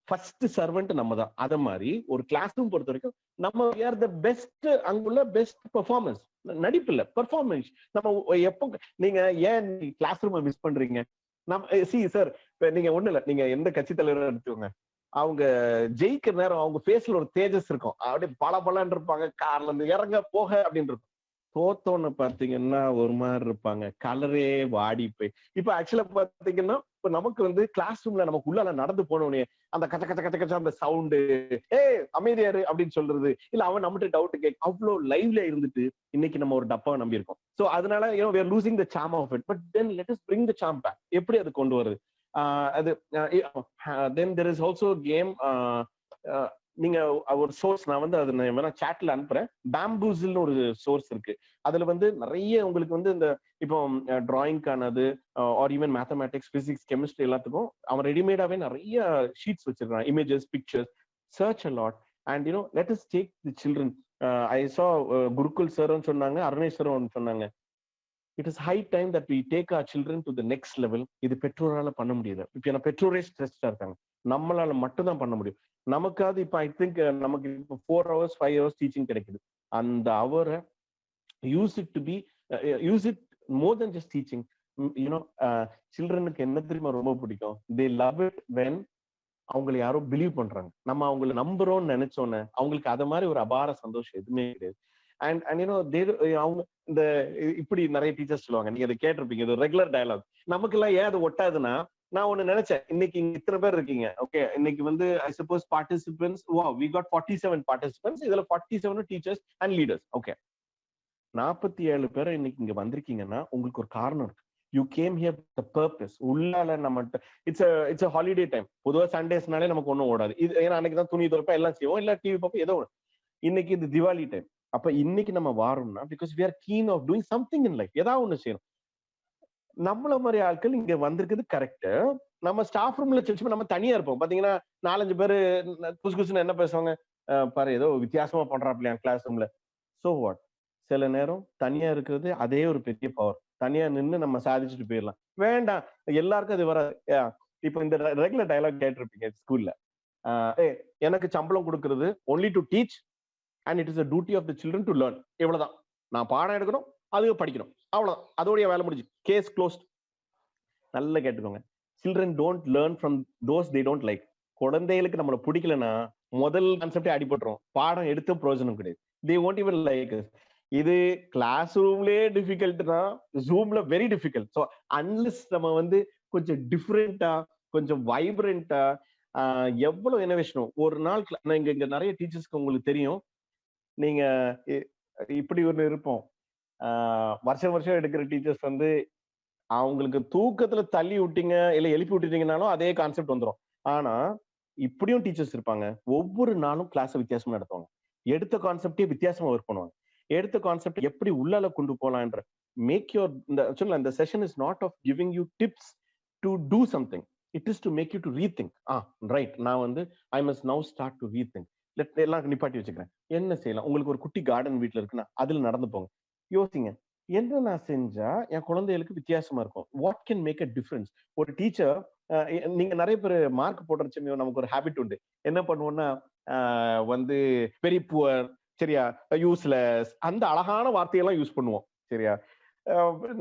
ஃபர்ஸ்ட் சர்வெண்ட் நம்ம தான். அத மாதிரி ஒரு கிளாஸ் ரூம் பொறுத்த வரைக்கும் நம்ம ஆர் த பெஸ்ட், அங்குள்ள பெஸ்ட் பெர்ஃபார்மன்ஸ். நடிப்பு இல்ல, பெர்ஃபார்மன்ஸ். நம்ம எப்போ நீங்க ஏன் கிளாஸ் ரூம் மிஸ் பண்றீங்க? நம்ம சார், இப்ப நீங்க ஒண்ணு இல்ல, நீங்க எந்த கட்சி தலைவரை எடுத்துக்கோங்க, அவங்க ஜெயிக்கிற நேரம் அவங்க ஃபேஸ்ல ஒரு தேஜஸ் இருக்கும், அப்படியே பல இருப்பாங்க, கார்ல இருந்து இறங்க போக அப்படின்னு இருக்கும். தோத்தோன்னு பாத்தீங்கன்னா ஒரு மாதிரி இருப்பாங்க, கலரே வாடி போய். இப்ப ஆக்சுவலா பாத்தீங்கன்னா, இப்ப நமக்கு வந்து கிளாஸ் ரூம்ல நமக்கு உள்ளால நடந்து போனோடனே அந்த கச்ச அந்த சவுண்டு, அமைதியாரு அப்படின்னு சொல்றது, இல்ல அவன் நம்மகிட்ட டவுட் கேட்க, அவ்வளவு லைவ்ல இருந்துட்டு இன்னைக்கு நம்ம ஒரு டப்பாவை நம்பி இருக்கோம். சோ அதனால we are losing the charm of it, but then let us bring the charm back. எப்படி அது கொண்டு வருது? அது then there is also a game, நீங்க ஒரு சோர்ஸ், நான் வந்து அது வேணா சாட்ல அனுப்புறேன். பேம்பூசில்னு ஒரு சோர்ஸ் இருக்கு. அதுல வந்து நிறைய உங்களுக்கு வந்து இந்த இப்போ டிராயிங்கானது or even mathematics, physics, chemistry எல்லாத்துக்கும் அவன் ரெடிமேடாவே நிறைய ஷீட்ஸ் வச்சிருக்கான், images, pictures. Search a lot and let us take the children. I saw Gurukul சார்னு சொன்னாங்க, அருணேஷ் சார் சொன்னாங்க, it is high time that we take our children to the next level. இது பெற்றோரால பண்ண முடியாது. இப்ப என்ன பெற்றோரே ஸ்ட்ரெஸ்டா இருக்காங்க, நம்மளால மட்டும் தான் பண்ண முடியும். நமக்காவது இப்ப ஐ திங்க் நமக்கு இப்போ 4 hours 5 hours டீச்சிங் கிடைக்குது. அந்த அவரை use it more then just teaching. சில்ட்ரனுக்கு என்ன தெரியுமா ரொம்ப பிடிக்கும்? தே லவ் இட் வென் அவங்களை யாரோ பிலீவ் பண்றாங்க. நம்ம அவங்களை நம்புறோம்னு நினைச்சோன்னு அவங்களுக்கு அத மாதிரி ஒரு அபார சந்தோஷம் எதுவுமே கிடையாது. அண்ட் அவங்க இந்த இப்படி நிறைய டீச்சர்ஸ் சொல்லுவாங்க, நீங்க அதை கேட்டிருப்பீங்க, இது ரெகுலர் டயலாக். நமக்கு எல்லாம் ஏன் அது ஒட்டாதுன்னா, நான் ஒண்ணு நினைச்சேன், இன்னைக்கு இங்க இத்தனை பேர் இருக்கீங்க, ஓகே, இன்னைக்கு வந்து I suppose participants, we got 47 participants, இதுல 47 டீச்சர்ஸ் அண்ட் லீடர்ஸ். ஓகே, 47 பேரை இன்னைக்கு இங்க வந்திருக்கீங்கன்னா உங்களுக்கு ஒரு காரணம் இருக்கு. You came here the purpose. உள்ளால நம்ம இட்ஸ் ஹாலிடே டைம். பொதுவாக சண்டேஸ்னாலே நமக்கு ஒன்றும் ஓடாது. இது ஏன்னா அன்னைக்கு தான் துணி துவைப்பா எல்லாம் செய்வோம், இல்லை டிவி பார்ப்போம், ஏதோ ஒன்று. இன்னைக்கு இது திவாலி டைம். அப்ப இன்னைக்கு நம்ம வாரோம்னா because we are keen of doing something in life. ஏதாவது ஒண்ணு செய்யணும். நம்மள மாதிரி ஆட்கள் இங்க வந்திருக்குது கரெக்ட். நம்ம ஸ்டாஃப் ரூம்ல வச்சு நம்ம தனியா இருப்போம். பாத்தீங்கன்னா 4-5 பேரு புதுசு புதுசுன்னு என்ன பேசுவாங்க, பாரு ஏதோ வித்தியாசமா பண்றாப்லையா கிளாஸ் ரூம்ல. சோ வாட், சில நேரம் தனியா இருக்கிறது அதே ஒரு பெரிய பவர். தனியா நின்று நம்ம சாதிச்சுட்டு போயிடலாம். வேண்டாம், எல்லாருக்கும் அது வராது. இப்போ இந்த ரெகுலர் டயலாக் கேட்டிருப்பீங்க ஸ்கூல்ல, எனக்கு சம்பளம் கொடுக்கறது only to teach and it is a duty of the children to learn. இவ்வளவுதான், நான் பாடம் எடுக்கணும், அது படிக்கணும், அவ்வளவுதான், அதோடைய வேலை முடிஞ்சு, கேஸ் க்ளோஸ்ட். நல்லா கேட்டுக்கோங்க, children don't learn from those they don't like. குழந்தைகளுக்கு நம்மளை பிடிக்கலன்னா முதல் கான்செப்டே அடிபட்டுரும். பாடம் எடுத்த பிரயோஜனம் கிடையாது. they won't even like us. இது கிளாஸ் ரூம்லயே டிஃபிகல்ட்னா ஜூம்ல வெரி டிஃபிகல்ட். ஸோ அன்லெஸ் நம்ம வந்து கொஞ்சம் டிஃப்ரெண்டா, கொஞ்சம் வைப்ரண்டா, எவ்வளவு இனோவேஷனும் ஒரு நாள் இங்க நிறைய டீச்சர்ஸ்க்கு உங்களுக்கு தெரியும். நீங்க இப்படி ஒண்ணு இருப்போம், வருஷம் வருஷம் எடுக்கிற டீச்சர்ஸ் வந்து அவங்களுக்கு தூக்கத்துல தள்ளி விட்டீங்க இல்ல எழுப்பி விட்டுட்டீங்கன்னாலும் அதே கான்செப்ட் வந்துடும். ஆனா இப்படியும் டீச்சர்ஸ் இருப்பாங்க, ஒவ்வொரு நாளும் கிளாஸ் வித்தியாசமா நடத்துவாங்க, எடுத்த கான்செப்டே வித்தியாசமா ஒர்க் பண்ணுவாங்க. எடுத்த கான்செப்ட் எப்படி உள்ளால கொண்டு போலான்ற மேக் யோர் இந்த session is not of giving you tips to do something, it is to make you to rethink. Right, நான் வந்து I must now start to rethink. எல்லாம் நிப்பாட்டி வச்சுக்கிறேன், என்ன செய்யலாம். உங்களுக்கு ஒரு குட்டி கார்டன் வீட்டுல இருக்குன்னா அதுல நடந்து போங்க, யோசிங்க என்ன நான் செஞ்சா என் குழந்தைகளுக்கு வித்தியாசமா இருக்கும், what can make a difference. ஒரு டீச்சர், நீங்க நிறைய பேர் மார்க் போடுறச்சமையோ நமக்கு ஒரு ஹேபிட் உண்டு. என்ன பண்ணுவோம்னா வந்து வெரி புவர், சரியா, யூஸ்லெஸ், அந்த அழகான வார்த்தையெல்லாம் யூஸ் பண்ணுவோம். சரியா,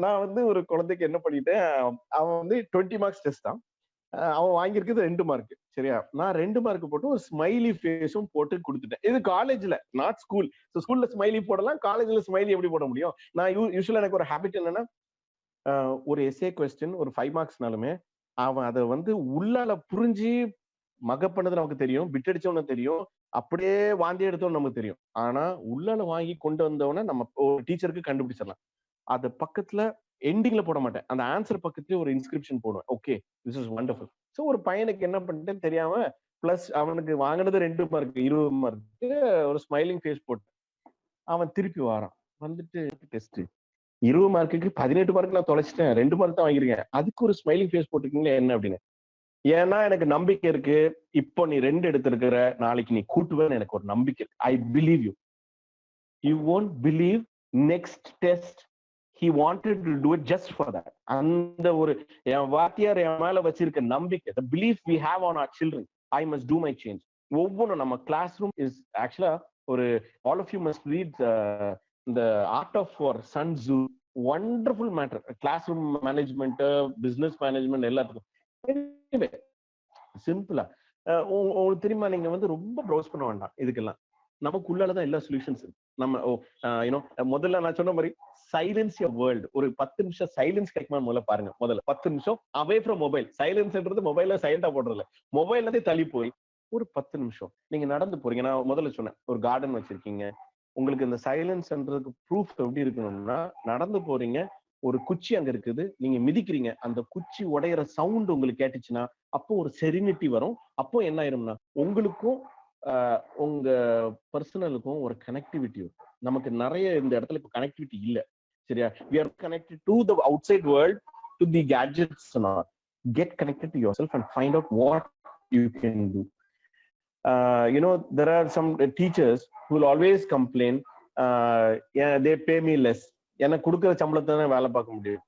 நான் வந்து ஒரு குழந்தைக்கு என்ன பண்ணிட்டேன், அவன் வந்து 20 மார்க்ஸ் டெஸ்ட் தான், அவன் வாங்கியிருக்குது 2 மார்க். சரியா, நான் 2 மார்க் போட்டு ஒரு ஸ்மைலி ஃபேஸும் போட்டு கொடுத்துட்டேன். இது காலேஜ்ல, நாட் ஸ்கூல். ஸ்கூல்ல ஸ்மைலி போடலாம், காலேஜ்ல ஸ்மைலி எப்படி போட முடியும்? நான் யூஸ்வலா எனக்கு ஒரு ஹேபிட் என்னன்னா, ஒரு எஸ்ஏ கொஸ்டின் ஒரு 5 மார்க்ஸ்னாலுமே அவன் அதை வந்து உள்ளால புரிஞ்சு மகப் பண்ணது நமக்கு தெரியும், பிட் அடிச்சவன தெரியும், அப்படியே வாந்தி எடுத்தோம் நமக்கு தெரியும். ஆனா உள்ளால வாங்கி கொண்டு வந்தவன நம்ம ஒரு டீச்சருக்கு கண்டுபிடிச்சிடலாம். அது பக்கத்துல எண்டிங்ல போட மாட்டேன், அந்த ஆன்சர் பக்கத்துலயே ஒரு இன்ஸ்கிரிப்ஷன் போடுவேன். Okay, this is wonderful. So ஒரு பையனுக்கு என்ன பண்ணிட்டேன்னு தெரியாம பிளஸ் அவனுக்கு வாங்கினது 2 மார்க் 20 மார்க்கு ஒரு ஸ்மைலிங் ஃபேஸ் போட்டு அவன் திருப்பி வாரான். வந்துட்டு டெஸ்ட் 20 மார்க்குக்கு 18 மார்க் நான் தொலைச்சிட்டேன், 2 மார்க் தான் வாங்கிருக்கேன், அதுக்கு ஒரு ஸ்மைலிங் ஃபேஸ் போட்டுருக்கீங்களா என்ன அப்படின்னு. ஏன்னா எனக்கு நம்பிக்கை இருக்கு, இப்போ நீ 2 எடுத்திருக்கிற, நாளைக்கு நீ கூட்டுவேன்னு எனக்கு ஒரு நம்பிக்கை இருக்கு. I believe you. You won't believe next test he wanted to do it just for that. அந்த ஒரு என் வாத்தியார் என் மேல வச்சிருக்க நம்பிக்கை, the belief we have on our children, I must do my change. ஒவ்வொன்றும் நம்ம கிளாஸ் ரூம் இஸ் ஆக்சுவலா ஒரு all of you must read the art of for Sun Tzu, wonderful matter. Class room management, business management எல்லாத்துக்கும் சிம்பிளா உங்களுக்கு தெரியுமா, நீங்க வந்து ரொம்ப ப்ரௌஸ் பண்ண வேண்டாம் இதுக்கெல்லாம், நமக்குள்ளதான் எல்லா சொல்யூஷன்ஸ் இருக்கு. நம்ம முதல்ல நான் சொன்ன மாதிரி சைலன்ஸ் யுவர் வேர்ல்டு. ஒரு 10 நிமிஷம் சைலன்ஸ் கிடைக்குமா முதல்ல பாருங்க. முதல்ல 10 நிமிஷம் அவே ஃப்ரம் மொபைல். சைலன்ஸ்ன்றது மொபைல்ல சைலண்டா போடுறதுல, மொபைல்ல தள்ளி போய் ஒரு 10 நிமிஷம் நீங்க நடந்து போறீங்க. நான் முதல்ல சொன்னேன், ஒரு கார்டன் வச்சிருக்கீங்க, உங்களுக்கு இந்த சைலன்ஸ்ன்றதுக்கு ப்ரூஃப் எப்படி இருக்கணும்னா, நடந்து போறீங்க, ஒரு குச்சி அங்க இருக்குது, நீங்க மிதிக்கிறீங்க, அந்த குச்சி உடையிற சவுண்ட் உங்களுக்கு கேட்டுச்சுன்னா அப்போ ஒரு செரினிட்டி வரும். அப்போ என்ன ஆயிரும்னா உங்களுக்கும் உங்க பர்சனலுக்கும் ஒரு கனெக்டிவிட்டி வரும். நமக்கு நிறைய இந்த இடத்துல இப்போ கனெக்டிவிட்டி இல்ல. சரியா, we are connected to the outside world, to the gadgets and all. Get connected to yourself and find out what you can do. There are some teachers who will always complain, they pay me less. எனக்கு கொடுக்குற சம்பளத்தை தான் வேலை பார்க்க முடியும்.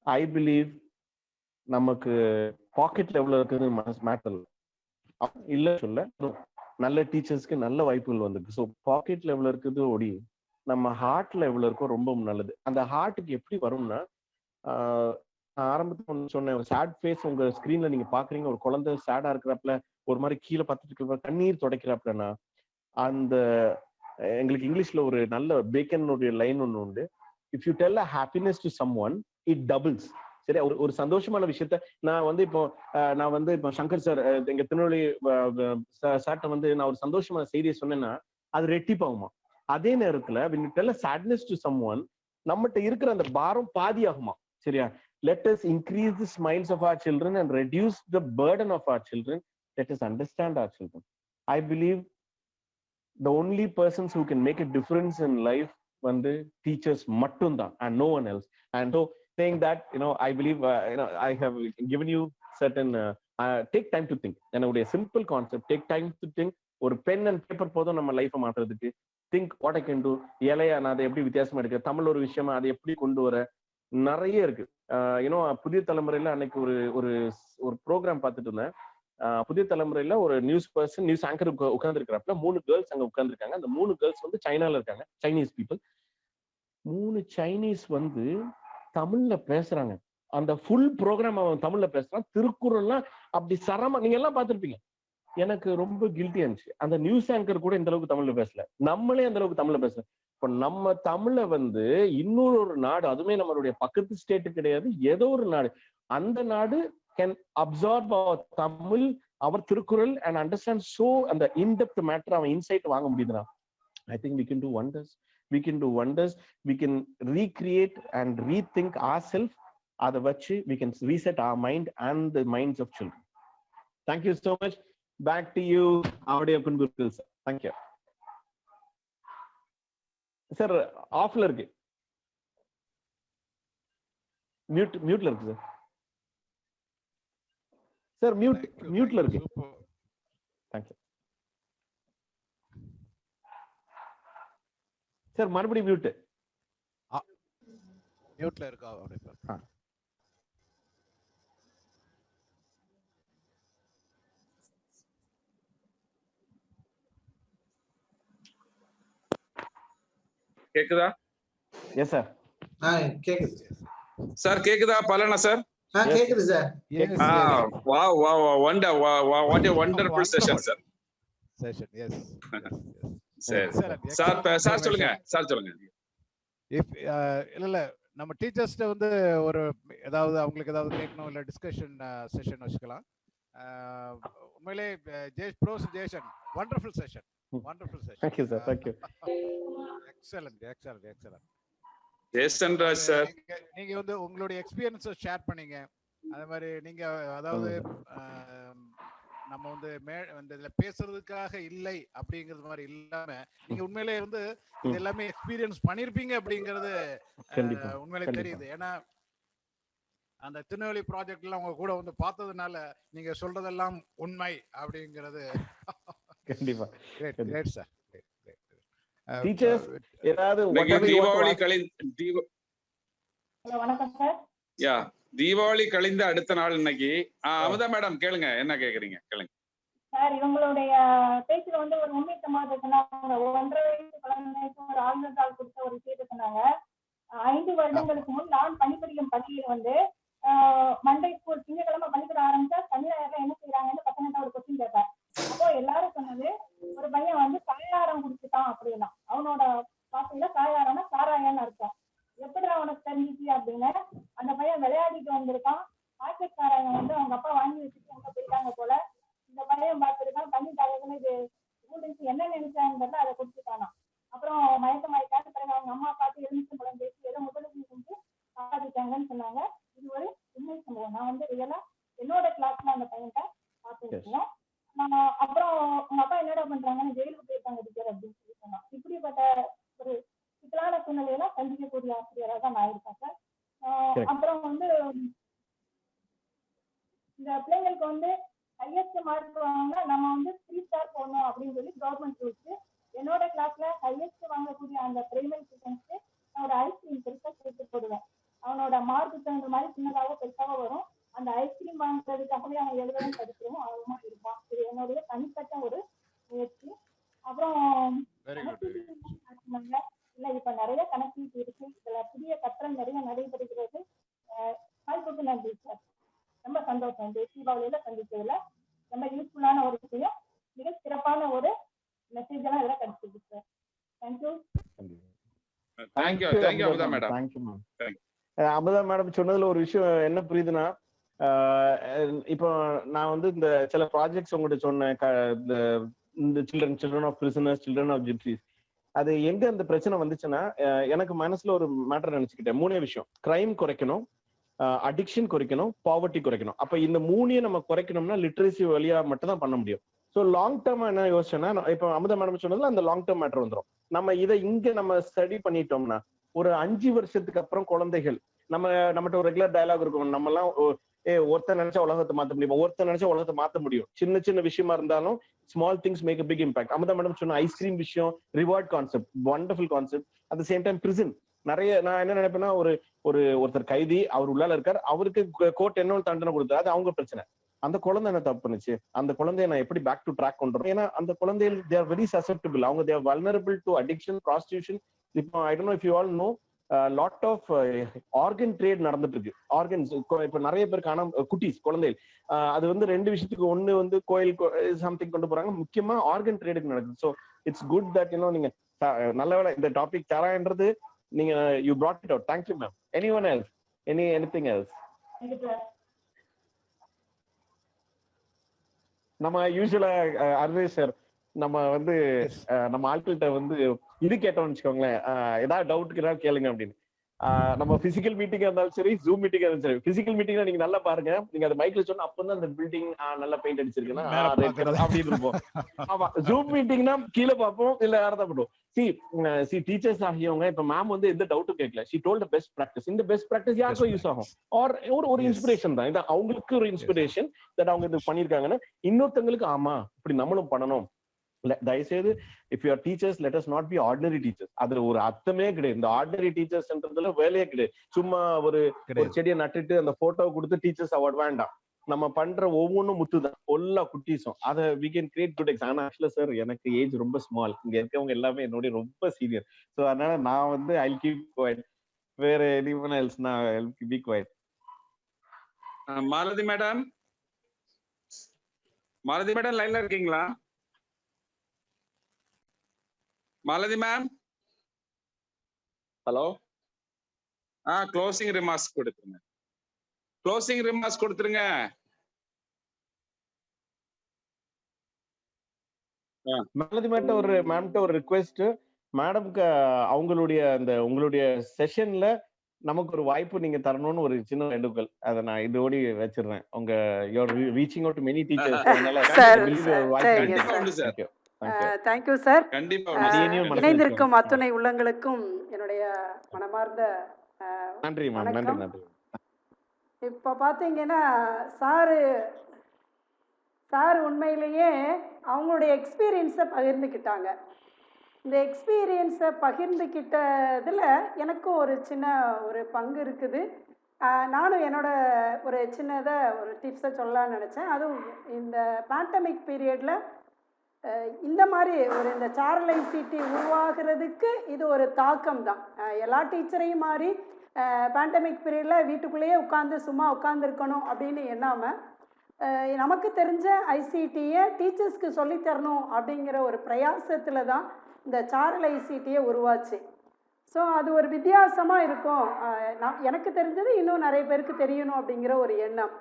ஐ பிலீவ் நமக்கு பாக்கெட்ல எவ்வளவு இருக்குது மேட்டர் இல்ல சொல்ல, நல்ல டீச்சர்ஸ்க்கு நல்ல வாய்ப்புகள் வந்திருக்கு. ஸோ பாக்கெட்ல எவ்வளவு இருக்குது ஓடி, நம்ம ஹார்ட்ல எவ்வளவு இருக்கோ ரொம்ப நல்லது. அந்த ஹார்ட்டுக்கு எப்படி வரும்னா, ஆரம்பத்துல சொன்ன சேட் ஃபேஸ் உங்க ஸ்கிரீன்ல நீங்க பாக்குறீங்க, ஒரு குழந்தை சேடா இருக்கிறப்பல ஒரு மாதிரி கீழே பார்த்துட்டு கண்ணீர் துடைக்கிறப்பலன்னா, அந்த எங்களுக்கு இங்கிலீஷ்ல ஒரு நல்ல பேக்கனுடைய லைன் ஒன்று உண்டு, if you tell a happiness to someone it doubles. சரி, ஒரு சந்தோஷமான விஷயத்த நான் வந்து இப்போ சங்கர் சார் எங்க திருநெல்வேலி சார்ட்ட வந்து நான் ஒரு சந்தோஷமான செய்தியை சொன்னேன்னா அது ரெட்டிப்பாகுமா. அதே நேரத்துல when you tell a sadness to someone, நம்மகிட்ட இருக்கிற அந்த பாரம் பாதி ஆகுமா. சரியா? Let us increase the smiles of our children and reduce the burden of our children. Let us understand our children. I believe the only persons who can make a difference in life வந்து teachers மட்டும்தான் and no one else. And so saying that, I believe, I have given you certain, take time to think. என்னுடைய simple concept, take time to think. ஒரு பென் அண்ட் பேப்பர் போதும் நம்ம லைஃபை மாற்றுறதுக்கு. Think what I can do. இலையா நான் அதை எப்படி வித்தியாசமா எடுக்க, தமிழ் ஒரு விஷயமா அதை எப்படி கொண்டு வர, நிறைய இருக்கு. புதிய தலைமுறையில அன்னைக்கு ஒரு ஒரு ப்ரோக்ராம் பார்த்துட்டு இருந்தேன். புதிய தலைமுறையில ஒரு நியூஸ் ஆங்கர் உட்கார்ந்துருக்கிறப்ப 3 கேர்ள்ஸ் அங்க உட்கார்ந்துருக்காங்க. அந்த 3 கேர்ள்ஸ் வந்து சைனால இருக்காங்க, சைனீஸ் பீப்புள். 3 சைனீஸ் வந்து தமிழ்ல பேசுறாங்க. அந்த ஃபுல் ப்ரோக்ராம் அவன் தமிழ்ல பேசுறான். திருக்குறள்லாம் அப்படி சரமா நீங்க எல்லாம் பார்த்திருப்பீங்க. எனக்கு ரொம்ப கில்ட்டியா இருந்துச்சு. அந்த நியூஸ் ஆங்கர் கூட இந்த அளவுக்கு தமிழ்ல பேசல, நம்மளே அந்த அளவுக்கு தமிழ்ல பேசல. இப்ப நம்ம தமிழ வந்து இன்னொரு நாடு, அதுவுமே நம்மளுடைய பக்கத்து ஸ்டேட்டு கிடையாது, ஏதோ ஒரு நாடு, அந்த நாடு can absorb our Tamil, our Thirukkural, and understand so and the in-depth matter of insight vaanga mudiyudra. I think we can do wonders. We can recreate and rethink ourselves. Adha vachi we can reset our mind and the minds of children. Thank you so much. Back to you, Avadiyappan Gurukul sir. Thank you sir. Off la irukku, mute la irukku sir. Sir, mute la irukku. Thank you sir. மறுபடியும் mute la இருக்கா அப்படியே. கேக்குதா? Yes sir. கேக்குது சார். கேக்குதா பலனா சார்? கேக்குது sir. Wow, what a wonderful session sir. Yes. Sir சொல்லுங்க. இல்ல நம்ம டீச்சர்ஸ்ட வந்து ஒரு ஏதாவது அவங்களுக்கு ஏதாவது கேட்கணும், இல்ல டிஸ்கஷன் செஷன் வச்சுக்கலாம். உண்மையிலே Jeyasan wonderful session. Thank you sir. Thank you. Excellent. Jeyasan Raj sir, நீங்க வந்து உங்களுடைய எக்ஸ்பீரியன்ஸை ஷேர் பண்ணீங்க. அதே மாதிரி நீங்க அதாவது நம்ம வந்து இதுல பேசுறதுக்காக இல்லை அப்படிங்கிறது மாதிரி இல்லாம நீங்க உண்மையிலே வந்து இது எல்லாமே எக்ஸ்பீரியன்ஸ் பண்ணிருப்பீங்க அப்படிங்கிறது உண்மையிலே தெரியுது. ஏன்னா அந்த திருநெல்வேலி ப்ராஜெக்ட் எல்லாம் உங்க கூட வந்து பார்த்ததுனால நீங்க சொல்றதெல்லாம் உண்மை அப்படிங்கிறது. கண்டிப்பா. Great sir. டீச்சர்ஸ் ஏதாவது தீபாவளி கழிந்த அடுத்த நாள் இன்னைக்கு அமுதா மேடம் கேளுங்க, என்ன கேக்குறீங்க கேளுங்க. சார், இவங்களுடைய பேச்சுல வந்து ஒரு உண்மை சம்பவத்தை சொன்னாங்க. 1.5 வயசு குழந்தைக்கு ஒரு ஆழ்ந்தாள் கொடுத்த ஒரு விஷயத்தை சொன்னாங்க. 5 வருடங்களுக்கு முன் நான் பணிபுரியும் பள்ளியில் வந்து மண்டே ஸ்கூல் திங்கக்கிழமை பள்ளிக்கூட ஆரம்பிச்சா சனி ஞாயிறுல என்ன செய்யறாங்கன்னு பசங்க ஒரு கொஸ்டின் கேட்பேன். அப்போ எல்லாரும் சொன்னது, ஒரு பையன் வந்து சாயாரம் குடிச்சுட்டான் அப்படின்னா. அவனோட பாசையில சாயாரம்னா சாராயன்னு அர்த்தம். எப்படி அவனுக்கு தெரிஞ்சிச்சு அப்படின்னு, அந்த பையன் விளையாடிட்டு வந்திருக்கான். பாக்கெட் சாராயம் வந்து அவங்க அப்பா வாங்கி வச்சுட்டு அங்க போயிட்டாங்க போல. இந்த பையன் பார்த்துருக்கான், பண்ணி தலைவன இது ஸ்டூடெண்ட்ஸ் என்ன நினைச்சாங்கிறத அதை குடிச்சுட்டானா. அப்புறம் மயக்கமாயிட்டான்னு பிறகு அவங்க அம்மா பார்த்து எலுமிச்சம் பழம் பேசி ஏதோ முதலுக்கு செஞ்சு சாதிச்சாங்கன்னு சொன்னாங்க. இது ஒரு உண்மை சம்பவம். நான் வந்து ரியலா என்னோட கிளாஸ்ல அந்த பையன்கிட்ட பார்த்துருக்கேன். அப்புறம் உங்க அப்பா என்னடா பண்றாங்கன்னு ஜெயிலுக்கு போயிருக்காங்க டீச்சர் அப்படின்னு சொல்லி சொன்னான். இப்படிப்பட்ட ஒரு சிக்கலான சூழ்நிலையெல்லாம் சந்திக்கக்கூடிய ஆசிரியராக தான் நான் இருக்கேன் சார். அப்புறம் வந்து இந்த பிள்ளைங்களுக்கு வந்து ஹையஸ்ட் மார்க் வாங்க நம்ம வந்து 3 ஸ்டார் போடணும் அப்படின்னு சொல்லி கவர்மெண்ட் ரூல்ஸ். என்னோட கிளாஸ்ல ஹையஸ்ட் வாங்கக்கூடிய அந்த பிரைமரி ஸ்டூடெண்ட்ஸ்க்கு நான் ஒரு ஐஸ்கிரீம் பெருசா சேர்த்து போடுவேன். அவனோட மார்க்கு தகுந்த மாதிரி சின்னதாக பெருசாக வரும். அந்த ஐஸ்கிரீம் வாங்குறதுக்காகவே அவன் எழுதவும் படிக்கிறவும் ஆர்வமா இருப்பான். இது என்னுடைய தனிப்பட்ட ஒரு முயற்சி. அப்புறம் இல்ல இப்ப நிறைய கனெக்டிவிட்டி இருக்கு, இதுல புதிய கற்றல் நிறைய நடைபெறுகிறது. வாய்ப்புக்கு நன்றி சார். ரொம்ப சந்தோஷம். இந்த தீபாவளியில சந்திச்சதுல ரொம்ப யூஸ்ஃபுல்லான ஒரு விஷயம், மிக சிறப்பான ஒரு மெசேஜ் எல்லாம் இதுல கிடைச்சிருக்கு sir. Thank you. Thank you Amudha madam. Amudha madam சொன்னதுல ஒரு விஷயம் என்ன புரியுதுன்னா, இப்போ நான் வந்து இந்த சில ப்ராஜெக்ட்ஸ் உங்கள்கிட்ட சொன்னேன், இந்த children of prisoners, children of gypsies. அது எங்க அந்த பிரச்சனை வந்துச்சுன்னா, எனக்கு மனசுல ஒரு மேட்டர் நினைச்சுக்கிட்டேன். 3 விஷயம். கிரைம் குறைக்கணும், அடிக்ஷன் குறைக்கணும், பாவர்ட்டி குறைக்கணும். அப்ப இந்த மூணையும் நம்ம குறைக்கணும்னா லிட்ரஸி வழியா மட்டும் தான் பண்ண முடியும். ஸோ லாங் டேர்ம் என்ன யோசிச்சோன்னா, இப்போ அமுதா மேடம் சொன்னதுல அந்த லாங் டேர்ம் மேட்டர் வந்துடும். நம்ம இதை இங்க நம்ம ஸ்டடி பண்ணிட்டோம்னா ஒரு 5 வருஷத்துக்கு அப்புறம் குழந்தைகள் நம்மகிட்ட ஒரு ரெகுலர் டயலாக் இருக்கும். நம்ம எல்லாம் ஒருத்தர் நினைச்சா உலகத்தை மாத்த முடியும், ஒருத்தர் நினைச்சா உலகத்தை மாத்த முடியும். சின்ன சின்ன விஷயமா இருந்தாலும் small things make big impact. Amudha madam சொன்ன ஐஸ்கிரீம் விஷயம், reward concept, wonderful concept. At the same time prison நிறைய நான் என்ன நினைப்பேன்னா, ஒருத்தர் கைதி, அவர் உள்ளால இருக்கார், அவருக்கு கோர்ட் என்ன தண்டனை கொடுத்தாரு, அது அவங்க பிரச்சனை. அந்த குழந்தை என்ன தப்பு பண்ணுச்சு, அந்த குழந்தைய நான் எப்படி பேக் டு ட்ராக் கொண்டு வரேன்? ஏன்னா அந்த குழந்தைகள் தே ஆர் வெரி சசெப்டிபிள். அவங்க they are vulnerable to addiction, prostitution. இப்போ I don't know if you all know, lot of organ trade நடந்துட்டு இருக்கு. ஆர்கன்ஸ் இப்ப நிறைய பேர் காணாம குட்டீஸ் குழந்தைகள். அது வந்து 2 விஷயத்துக்கு, ஒண்ணு வந்து கோயில் சம்திங் கொண்டு போறாங்க, முக்கியமா ஆர்கன் ட்ரேடுக்கு நடக்குது. ஸோ இட்ஸ் குட் தட் நீங்க நல்ல வேலை இந்த டாபிக் தரான்றது நீங்க you brought it out. Thank you ma'am. Anyone else? Anything else? நம்ம யூசுவலா அர்வேஷ் சார் நம்ம வந்து நம்ம ஆட்கள்கிட்ட வந்து இது கேட்டோம்னு வச்சுக்கோங்களேன், ஏதாவது டவுட்டுக்கு ஏதாவது கேளுங்க அப்படின்னு. நம்ம பிசிக்கல் மீட்டிங்கா இருந்தாலும் சரி, ஜூம் மீட்டிங்கா இருந்தாலும் சரி, பிசிக்கல் மீட்டிங்ல நீங்க நல்லா பாருங்க, நீங்க அந்த மைக்ல சொன்னா அப்பதான் அந்த பில்டிங் நல்லா பெயிண்ட் அடிச்சிருக்குன்னா அப்படின்னு இருப்போம். ஆமா, ஜூம் மீட்டிங்னா கீழே பார்ப்போம், இல்ல வேற தான் பண்ணுவோம். சி டீச்சர்ஸ் ஆகியவங்க இப்ப மேம் வந்து எந்த டவுட்டும் கேட்கல, she told the best practice. இந்த பெஸ்ட் பிராக்டிஸ் யாருக்கும் யூஸ் ஆகும், ஆர் ஒரு இன்ஸ்பிரேஷன் தான் இது, அவங்களுக்கு ஒரு இன்ஸ்பிரேஷன் தட் அவங்க இது பண்ணிருக்காங்கன்னா இன்னொருத்தங்களுக்கு ஆமா இப்படி நம்மளும் பண்ணணும். தயவுசெய்து if you are teachers, let us not be ordinary teachers. அதுல ஒரு அர்த்தமே கிடையாது. இந்த ஆர்டினரி டீச்சர்ஸ்ன்றதுல வேலையே கிடையாது. சும்மா ஒரு செடியை நட்டுட்டு அந்த போட்டோ கொடுத்து டீச்சர்ஸ் அவார்ட் வேண்டாம். நம்ம பண்ற ஒவ்வொன்றும் முத்து தான், எல்லா குட்டீஸும். அதை வி கேன் கிரியேட் குட் எக்ஸ். ஆனா ஆக்சுவலா சார் எனக்கு ஏஜ் ரொம்ப ஸ்மால், இங்க இருக்கவங்க எல்லாமே என்னோட ரொம்ப சீனியர். ஸோ அதனால நான் வந்து ஐ கீப் குவைட். வேற எனிவன் எல்ஸ் நான் I be quiet. Malathi madam, Malathi madam லைன்ல இருக்கீங்களா? Malathi ma'am, hello. Closing remarks கொடுத்துருங்க, க்ளோசிங் ரிமார்க்ஸ் கொடுத்துருங்க. மாலதி மேட்ட ஒரு ரிக்வெஸ்ட், மேடம்க்கு அவங்களுடைய அந்த உங்களுடைய செஷன்ல நமக்கு ஒரு வாய்ப்பு நீங்க தரணும்னு ஒரு சின்ன வேண்டுகோள். அதை நான் இதோடி வச்சிடுறேன். உங்க you're reaching out to many teachers. அதனால கண்டிப்பா உண்டு சார். Thank you sir. கண்டிப்பா இணைந்திருக்கும் அத்துணை உள்ளங்களுக்கும் என்னுடைய மனமார்ந்த நன்றி மேம். நன்றி நன்றி. இப்போ பார்த்தீங்கன்னா சார் உண்மையிலேயே அவங்களுடைய எக்ஸ்பீரியன்ஸை பகிர்ந்துக்கிட்டாங்க. இந்த எக்ஸ்பீரியன்ஸை பகிர்ந்துக்கிட்டதில் எனக்கும் ஒரு சின்ன ஒரு பங்கு இருக்குது. நானும் என்னோட ஒரு சின்னதாக ஒரு டிப்ஸை சொல்லலாம்னு நினச்சேன். அதுவும் இந்த பேண்டமிக் பீரியடில் இந்த மாதிரி இந்த சாரல் ஐசிடி உருவாகிறதுக்கு இது ஒரு தாக்கம் தான். எல்லா டீச்சரையும் மாதிரி பேண்டமிக் பீரியடில் வீட்டுக்குள்ளேயே சும்மா உட்காந்துருக்கணும் அப்படின்னு எண்ணாமல் நமக்கு தெரிஞ்ச ஐசிடியை டீச்சர்ஸ்க்கு சொல்லித்தரணும் அப்படிங்கிற ஒரு பிரயாசத்தில் தான் இந்த சாரல் ஐசிடியை உருவாச்சு. ஸோ அது ஒரு வித்தியாசமாக இருக்கும். எனக்கு தெரிஞ்சது இன்னும் நிறைய பேருக்கு தெரியணும் அப்படிங்கிற ஒரு எண்ணம்.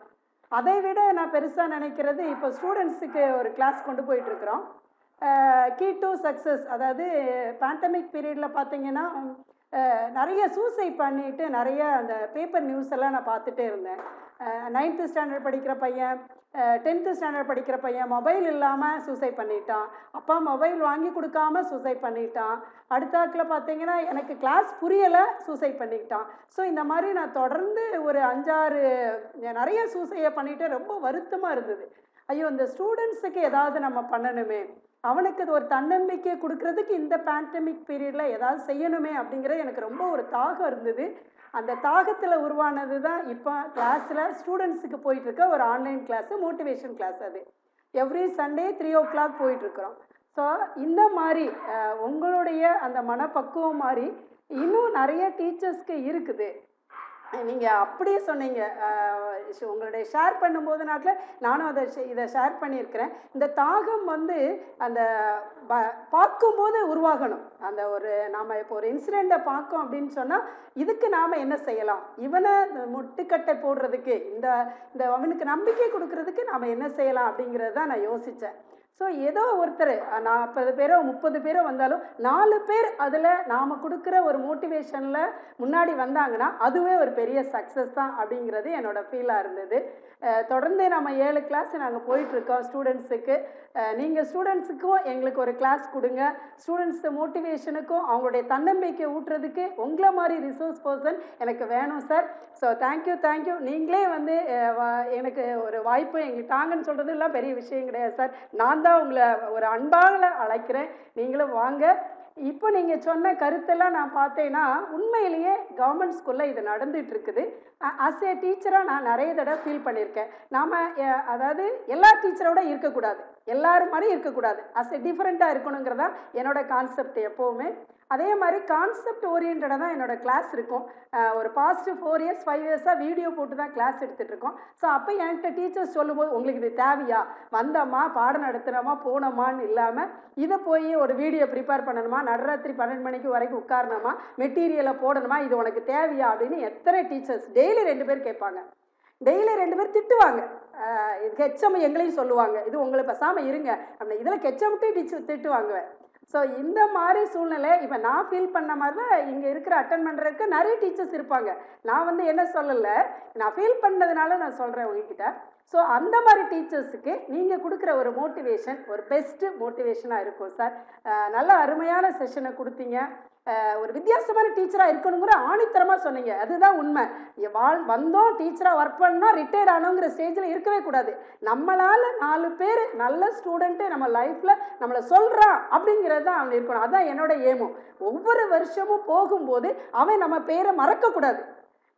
அதை விட நான் பெருசாக நினைக்கிறது, இப்போ ஸ்டூடெண்ட்ஸுக்கு ஒரு கிளாஸ் கொண்டு போயிட்டுருக்குறோம், கீ டு சக்ஸஸ். அதாவது பேண்டமிக் பீரியடில் பார்த்தீங்கன்னா நிறைய சூசைட் பண்ணிட்டு நிறைய அந்த பேப்பர் நியூஸ் எல்லாம் நான் பார்த்துட்டே இருந்தேன். 9th ஸ்டாண்டர்ட் படிக்கிற பையன், 10th ஸ்டாண்டர்ட் படிக்கிற பையன் மொபைல் இல்லாமல் சூசைட் பண்ணிட்டான், அப்பா மொபைல் வாங்கி கொடுக்காம சூசைட் பண்ணிட்டான், அடுத்தாக்கில் பார்த்தீங்கன்னா எனக்கு கிளாஸ் புரியலை சூசைட் பண்ணிக்கிட்டான். ஸோ இந்த மாதிரி நான் தொடர்ந்து ஒரு 5-6 நிறைய சூசையை பண்ணிவிட்டு ரொம்ப வருத்தமாக இருந்தது. ஐயோ, இந்த ஸ்டூடெண்ட்ஸுக்கு ஏதாவது நம்ம பண்ணணுமே, அவனுக்கு இது ஒரு தன்னம்பிக்கை கொடுக்கறதுக்கு இந்த பேண்டமிக் பீரியடில் ஏதாவது செய்யணுமே அப்படிங்கிறது எனக்கு ரொம்ப ஒரு தாகம் இருந்தது. அந்த தாகத்தில் உருவானது தான் இப்போ கிளாஸில் ஸ்டூடெண்ட்ஸுக்கு போயிட்டுருக்க ஒரு ஆன்லைன் கிளாஸு, மோட்டிவேஷன் கிளாஸ். அது எவ்ரி சண்டே 3 o'clock போயிட்டுருக்குறோம். ஸோ இந்த மாதிரி உங்களுடைய அந்த மனப்பக்குவம் மாதிரி இன்னும் நிறைய டீச்சர்ஸ்க்கு இருக்குது. நீங்கள் அப்படியே சொன்னீங்க, உங்களுடைய ஷேர் பண்ணும்போது நானும் இதை ஷேர் பண்ணியிருக்கிறேன். இந்த தாகம் அந்த பார்க்கும்போது உருவாகணும். அந்த நாம் இப்போ ஒரு இன்சிடெண்ட்டை பார்க்கோம் அப்படின்னு சொன்னால் இதுக்கு நாம் என்ன செய்யலாம், இவனை முட்டுக்கட்டை போடுறதுக்கு, இந்த அவனுக்கு நம்பிக்கை கொடுக்கறதுக்கு நாம் என்ன செய்யலாம் அப்படிங்கிறது தான் நான் யோசித்தேன். ஸோ ஏதோ ஒருத்தர் 40 பேரோ 30 பேரோ வந்தாலும் 4 பேர் அதில் நாம் கொடுக்குற ஒரு மோட்டிவேஷனில் முன்னாடி வந்தாங்கன்னா அதுவே ஒரு பெரிய சக்ஸஸ் தான் அப்படிங்கிறது என்னோடய ஃபீலாக இருந்தது. தொடர்ந்து நம்ம 7 கிளாஸ் நாங்கள் போயிட்டுருக்கோம் ஸ்டூடெண்ட்ஸுக்கு. நீங்கள் ஸ்டூடெண்ட்ஸுக்கும் எங்களுக்கு ஒரு கிளாஸ் கொடுங்க. ஸ்டூடெண்ட்ஸ் மோட்டிவேஷனுக்கும் அவங்களுடைய தன்னம்பிக்கை ஊட்டுறதுக்கு உங்களை மாதிரி ரிசோர்ஸ் பர்சன் எனக்கு வேணும் சார். So thank you. நீங்களே வந்து எனக்கு ஒரு வாய்ப்பு எங்களுக்கு தாங்கன்னு சொல்கிறது எல்லாம் பெரிய விஷயம் கிடையாது சார். நான் தான் உங்களை ஒரு அன்பாக அழைக்கிறேன், நீங்களும் வாங்க. இப்போ நீங்கள் சொன்ன கருத்தெல்லாம் நான் பார்த்தேன்னா உண்மையிலேயே கவர்மெண்ட் ஸ்கூலில் இது நடந்துகிட்டு இருக்குது. ஆஸ் ஏ டீச்சராக நான் நிறைய தடவை ஃபீல் பண்ணியிருக்கேன். நாம் அதாவது எல்லா டீச்சரோட இருக்கக்கூடாது, எல்லாரும் மாதிரி இருக்கக்கூடாது, ஆஸ் ஏ டிஃப்ரெண்ட்டாக இருக்கணுங்கிறதா என்னோட கான்செப்ட் எப்போவுமே. அதே மாதிரி கான்செப்ட் ஓரியன்டாக தான் என்னோடய கிளாஸ் இருக்கும். ஒரு பாஸ்ட் 4 இயர்ஸ் 5 இயர்ஸாக வீடியோ போட்டு தான் கிளாஸ் எடுத்துகிட்டு இருக்கோம். ஸோ அப்போ என்கிட்ட டீச்சர்ஸ் சொல்லும்போது உங்களுக்கு இது தேவையா, வந்தோமா பாடம் நடத்துகிறோமா போனோமான்னு இல்லாமல் இதை போய் ஒரு வீடியோ ப்ரிப்பேர் பண்ணணுமா, நடுராத்திரி 12 மணிக்கு வரைக்கும் உட்காரணுமா, மெட்டீரியலை போடணுமா, இது உனக்கு தேவையா அப்படின்னு எத்தனை டீச்சர்ஸ் டெய்லி 2 பேர் கேட்பாங்க. டெய்லி 2 பேர் திட்டுவாங்க. ஹெச்எம் எங்களையும் சொல்லுவாங்க, இது உங்களை பேசாமல் இருங்க அப்படின்னு. இதில் ஹெச்எம்கிட்டே டீச்சர் திட்டு வாங்குவேன். ஸோ இந்த மாதிரி சூழ்நிலை இப்போ நான் ஃபீல் பண்ண மாதிரி தான் இங்கே இருக்கிற அட்டன் பண்ணுறதுக்கு நிறைய டீச்சர்ஸ் இருப்பாங்க. நான் வந்து என்ன சொல்லலை, நான் ஃபீல் பண்ணதுனால நான் சொல்கிறேன் உங்ககிட்ட. ஸோ அந்த மாதிரி டீச்சர்ஸுக்கு நீங்கள் கொடுக்குற ஒரு மோட்டிவேஷன் ஒரு பெஸ்ட்டு மோட்டிவேஷனாக இருக்கும் சார். நல்ல அருமையான செஷனை கொடுத்தீங்க. ஒரு வித்தியாசமான டீச்சராக இருக்கணுங்கிற ஆணித்தரமாக சொன்னீங்க, அதுதான் உண்மை. வந்தோம் டீச்சராக ஒர்க் பண்ணோம் ரிட்டையர்ட் ஆனோங்கிற ஸ்டேஜில் இருக்கவே கூடாது. நம்மளால் 4 பேர் நல்ல ஸ்டூடெண்ட்டு நம்ம லைஃப்பில் நம்மளை சொல்கிறான் அப்படிங்கிறது தான் அவன் இருக்கணும். அதுதான் என்னோட ஏமும். ஒவ்வொரு வருஷமும் போகும்போது அவன் நம்ம பேரை மறக்கக்கூடாது.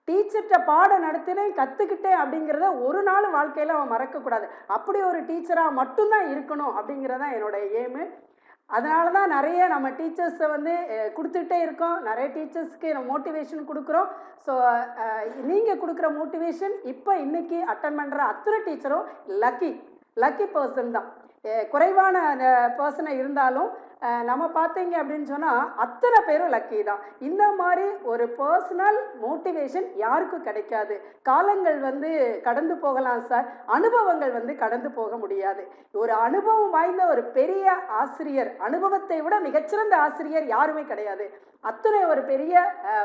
டீச்சர்கிட்ட பாடம் நடத்தினேன் கற்றுக்கிட்டேன் அப்படிங்கிறத ஒரு நாள் வாழ்க்கையில் அவன் மறக்கக்கூடாது. அப்படி ஒரு டீச்சராக மட்டும்தான் இருக்கணும் அப்படிங்கிறதான் என்னோட ஏமு. அதனால தான் நிறைய நம்ம டீச்சர்ஸை வந்து கொடுத்துட்டே இருக்கோம். நிறைய டீச்சர்ஸ்க்கு நம்ம மோட்டிவேஷன் கொடுக்குறோம். ஸோ நீங்கள் கொடுக்குற மோட்டிவேஷன் இப்போ இன்றைக்கி அட்டன் பண்ணுற அத்தனை டீச்சரும் லக்கி பர்சன் தான். குறைவான பர்சனாக இருந்தாலும் நம்ம பார்த்தீங்க அப்படின்னு சொன்னால் அத்தனை பேரும் லக்கி தான். இந்த மாதிரி ஒரு பர்சனல் மோட்டிவேஷன் யாருக்கும் கிடைக்காது. காலங்கள் வந்து கடந்து போகலாம் சார், அனுபவங்கள் வந்து கடந்து போக முடியாது. ஒரு அனுபவம் வாய்ந்த ஒரு பெரிய ஆசிரியர், அனுபவத்தை விட மிகச்சிறந்த ஆசிரியர் யாருமே கிடையாது. அத்தனை ஒரு பெரிய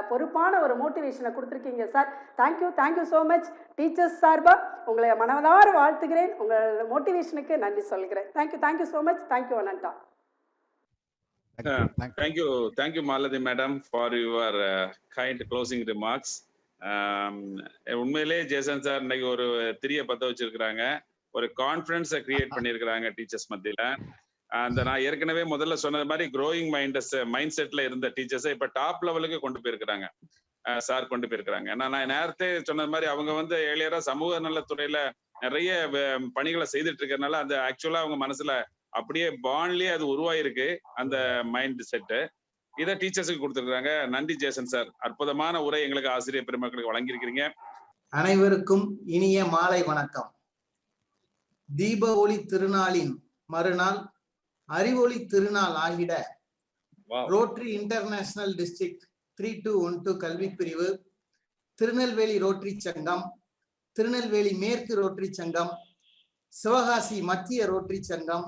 பொறுப்பான ஒரு மோட்டிவேஷனை கொடுத்துருக்கீங்க sir. Thank you so much. Teachers சார்பாக உங்களை மனதார வாழ்த்துகிறேன். உங்கள் மோட்டிவேஷனுக்கு நன்றி சொல்கிறேன். Thank you so much. Thank you Ananda. Thank you Malathi madam for your kind closing remarks. உண்மையிலே ஜேசன் சார் இன்னைக்கு ஒரு திரிய பத்த வச்சிருக்கிறாங்க, ஒரு கான்ஃபிடன்ஸை கிரியேட் பண்ணியிருக்கிறாங்க டீச்சர்ஸ் மத்தியில. அந்த நான் ஏற்கனவே முதல்ல சொன்னது மாதிரி க்ரோயிங் மைண்ட் செட்ல இருந்த டீச்சர்ஸை இப்ப டாப் லெவலுக்கு கொண்டு போயிருக்கிறாங்க சார், கொண்டு போயிருக்கிறாங்க. நான் நேரத்தே சொன்னது மாதிரி அவங்க வந்து ஏழியரா சமூக நலத்துறையில நிறைய பணிகளை செய்துட்டு இருக்கிறதுனால அந்த ஆக்சுவலா அவங்க மனசுல அப்படியே பாண்ட்லயே அது உருவாயிருக்கு அந்த மைண்ட் செட்டு. இதை டீச்சர்ஸுக்கு கொடுத்துருக்காங்க. நன்றி ஜேசன் சார், அற்புதமான உரை எங்களுக்கு ஆசிரியர் பெருமக்களுக்கு வழங்கியிருக்கிறீங்க. அனைவருக்கும் இனிய மாலை வணக்கம். தீப ஒளி திருநாளின் மறுநாள் அறிவொளி திருநாள் ஆகிட ரோட்டரி இன்டர்நேஷனல் டிஸ்ட்ரிக்ட் 3212 கல்வி பிரிவு, திருநெல்வேலி ரோட்டரி சங்கம், திருநெல்வேலி மேற்கு ரோட்டரி சங்கம், சிவகாசி மத்திய ரோட்டரி சங்கம்,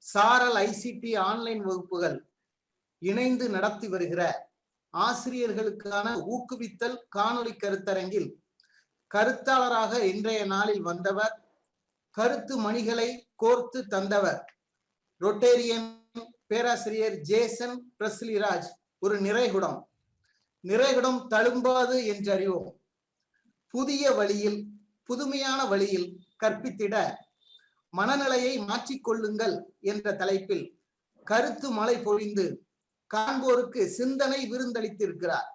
சாரல் ஐசிடி ஆன்லைன் வகுப்புகள் இணைந்து நடத்தி வருகிற ஆசிரியர்களுக்கான ஊக்குவித்தல் காணொலி கருத்தரங்கில் கருத்தாளராக இன்றைய நாளில் வந்தவர், கருத்து மணிகளை கோர்த்து தந்தவர் ரொட்டேரியன் பேராசிரியர் ஜேசன் பிரஸ்லிராஜ். ஒரு நிறைகுடம் தழும்பாது என்றறிவோம். புதிய வழியில் புதுமையான வழியில் கற்பித்திட மனநிலையை மாற்றிக்கொள்ளுங்கள் என்ற தலைப்பில் கருத்து மழை பொழிந்து காண்போருக்கு சிந்தனை விருந்தளித்திருக்கிறார்.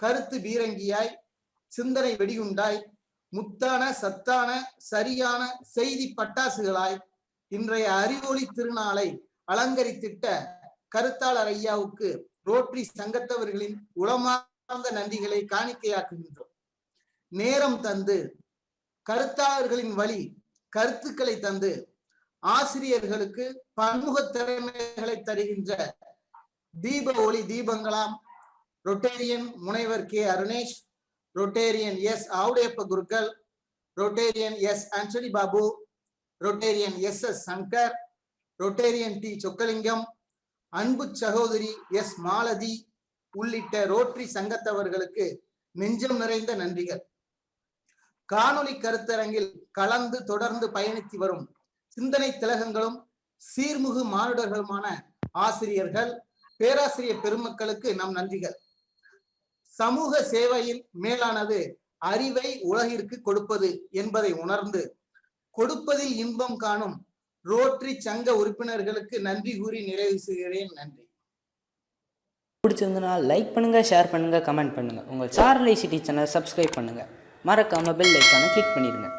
கருத்து பீரங்கியாய், சிந்தனை வெடிகுண்டாய், முத்தான சத்தான சரியான செய்தி பட்டாசுகளாய் இன்றைய அறிவொளி திருநாளை அலங்கரித்திட்ட கருத்தாளர் ஐயாவுக்கு ரோட்டரி சங்கத்தவர்களின் உளமார்ந்த நன்றிகளை காணிக்கையாக்குகின்றோம். நேரம் தந்து கருத்தாளர்களின் வழி கருத்துக்களை தந்து ஆசிரியர்களுக்கு பன்முக திறமைகளை தருகின்ற தீப ஒளி தீபங்களாம் ரொட்டேரியன் முனைவர் K Arunesh, Rotarian S Avudaiyappa Gurukkal, Rotarian S Antony Babu, Rotarian S S Sankar, Rotarian T Chokkalingam, அன்பு சகோதரி எஸ் மாலதி உள்ளிட்ட ரோட்டரி சங்கத்தவர்களுக்கு நெஞ்சம் நிறைந்த நன்றிகள். காணொலி கருத்தரங்கில் கலந்து தொடர்ந்து பயணித்து வரும் சிந்தனை திலகங்களும் சீர்மிகு மானுடர்களுமான ஆசிரியர்கள், பேராசிரியர் பெருமக்களுக்கு நம் நன்றிகள். சமூக சேவையில் மேலானது அறிவை உலகிற்கு கொடுப்பது என்பதை உணர்ந்து கொடுப்பதில் இன்பம் காணும் ரோட்டரி சங்க உறுப்பினர்களுக்கு நன்றி கூறி நிறைவு செய்கிறேன். நன்றி. பிடிச்சிருந்தனா லைக் பண்ணுங்கள், ஷேர் பண்ணுங்கள், கமெண்ட் பண்ணுங்கள். உங்கள் சாரல் ஐசிடி சேனல் சப்ஸ்கிரைப் பண்ணுங்கள். மறக்காமல் பெல் ஐக்கானை கிளிக் பண்ணிடுங்க.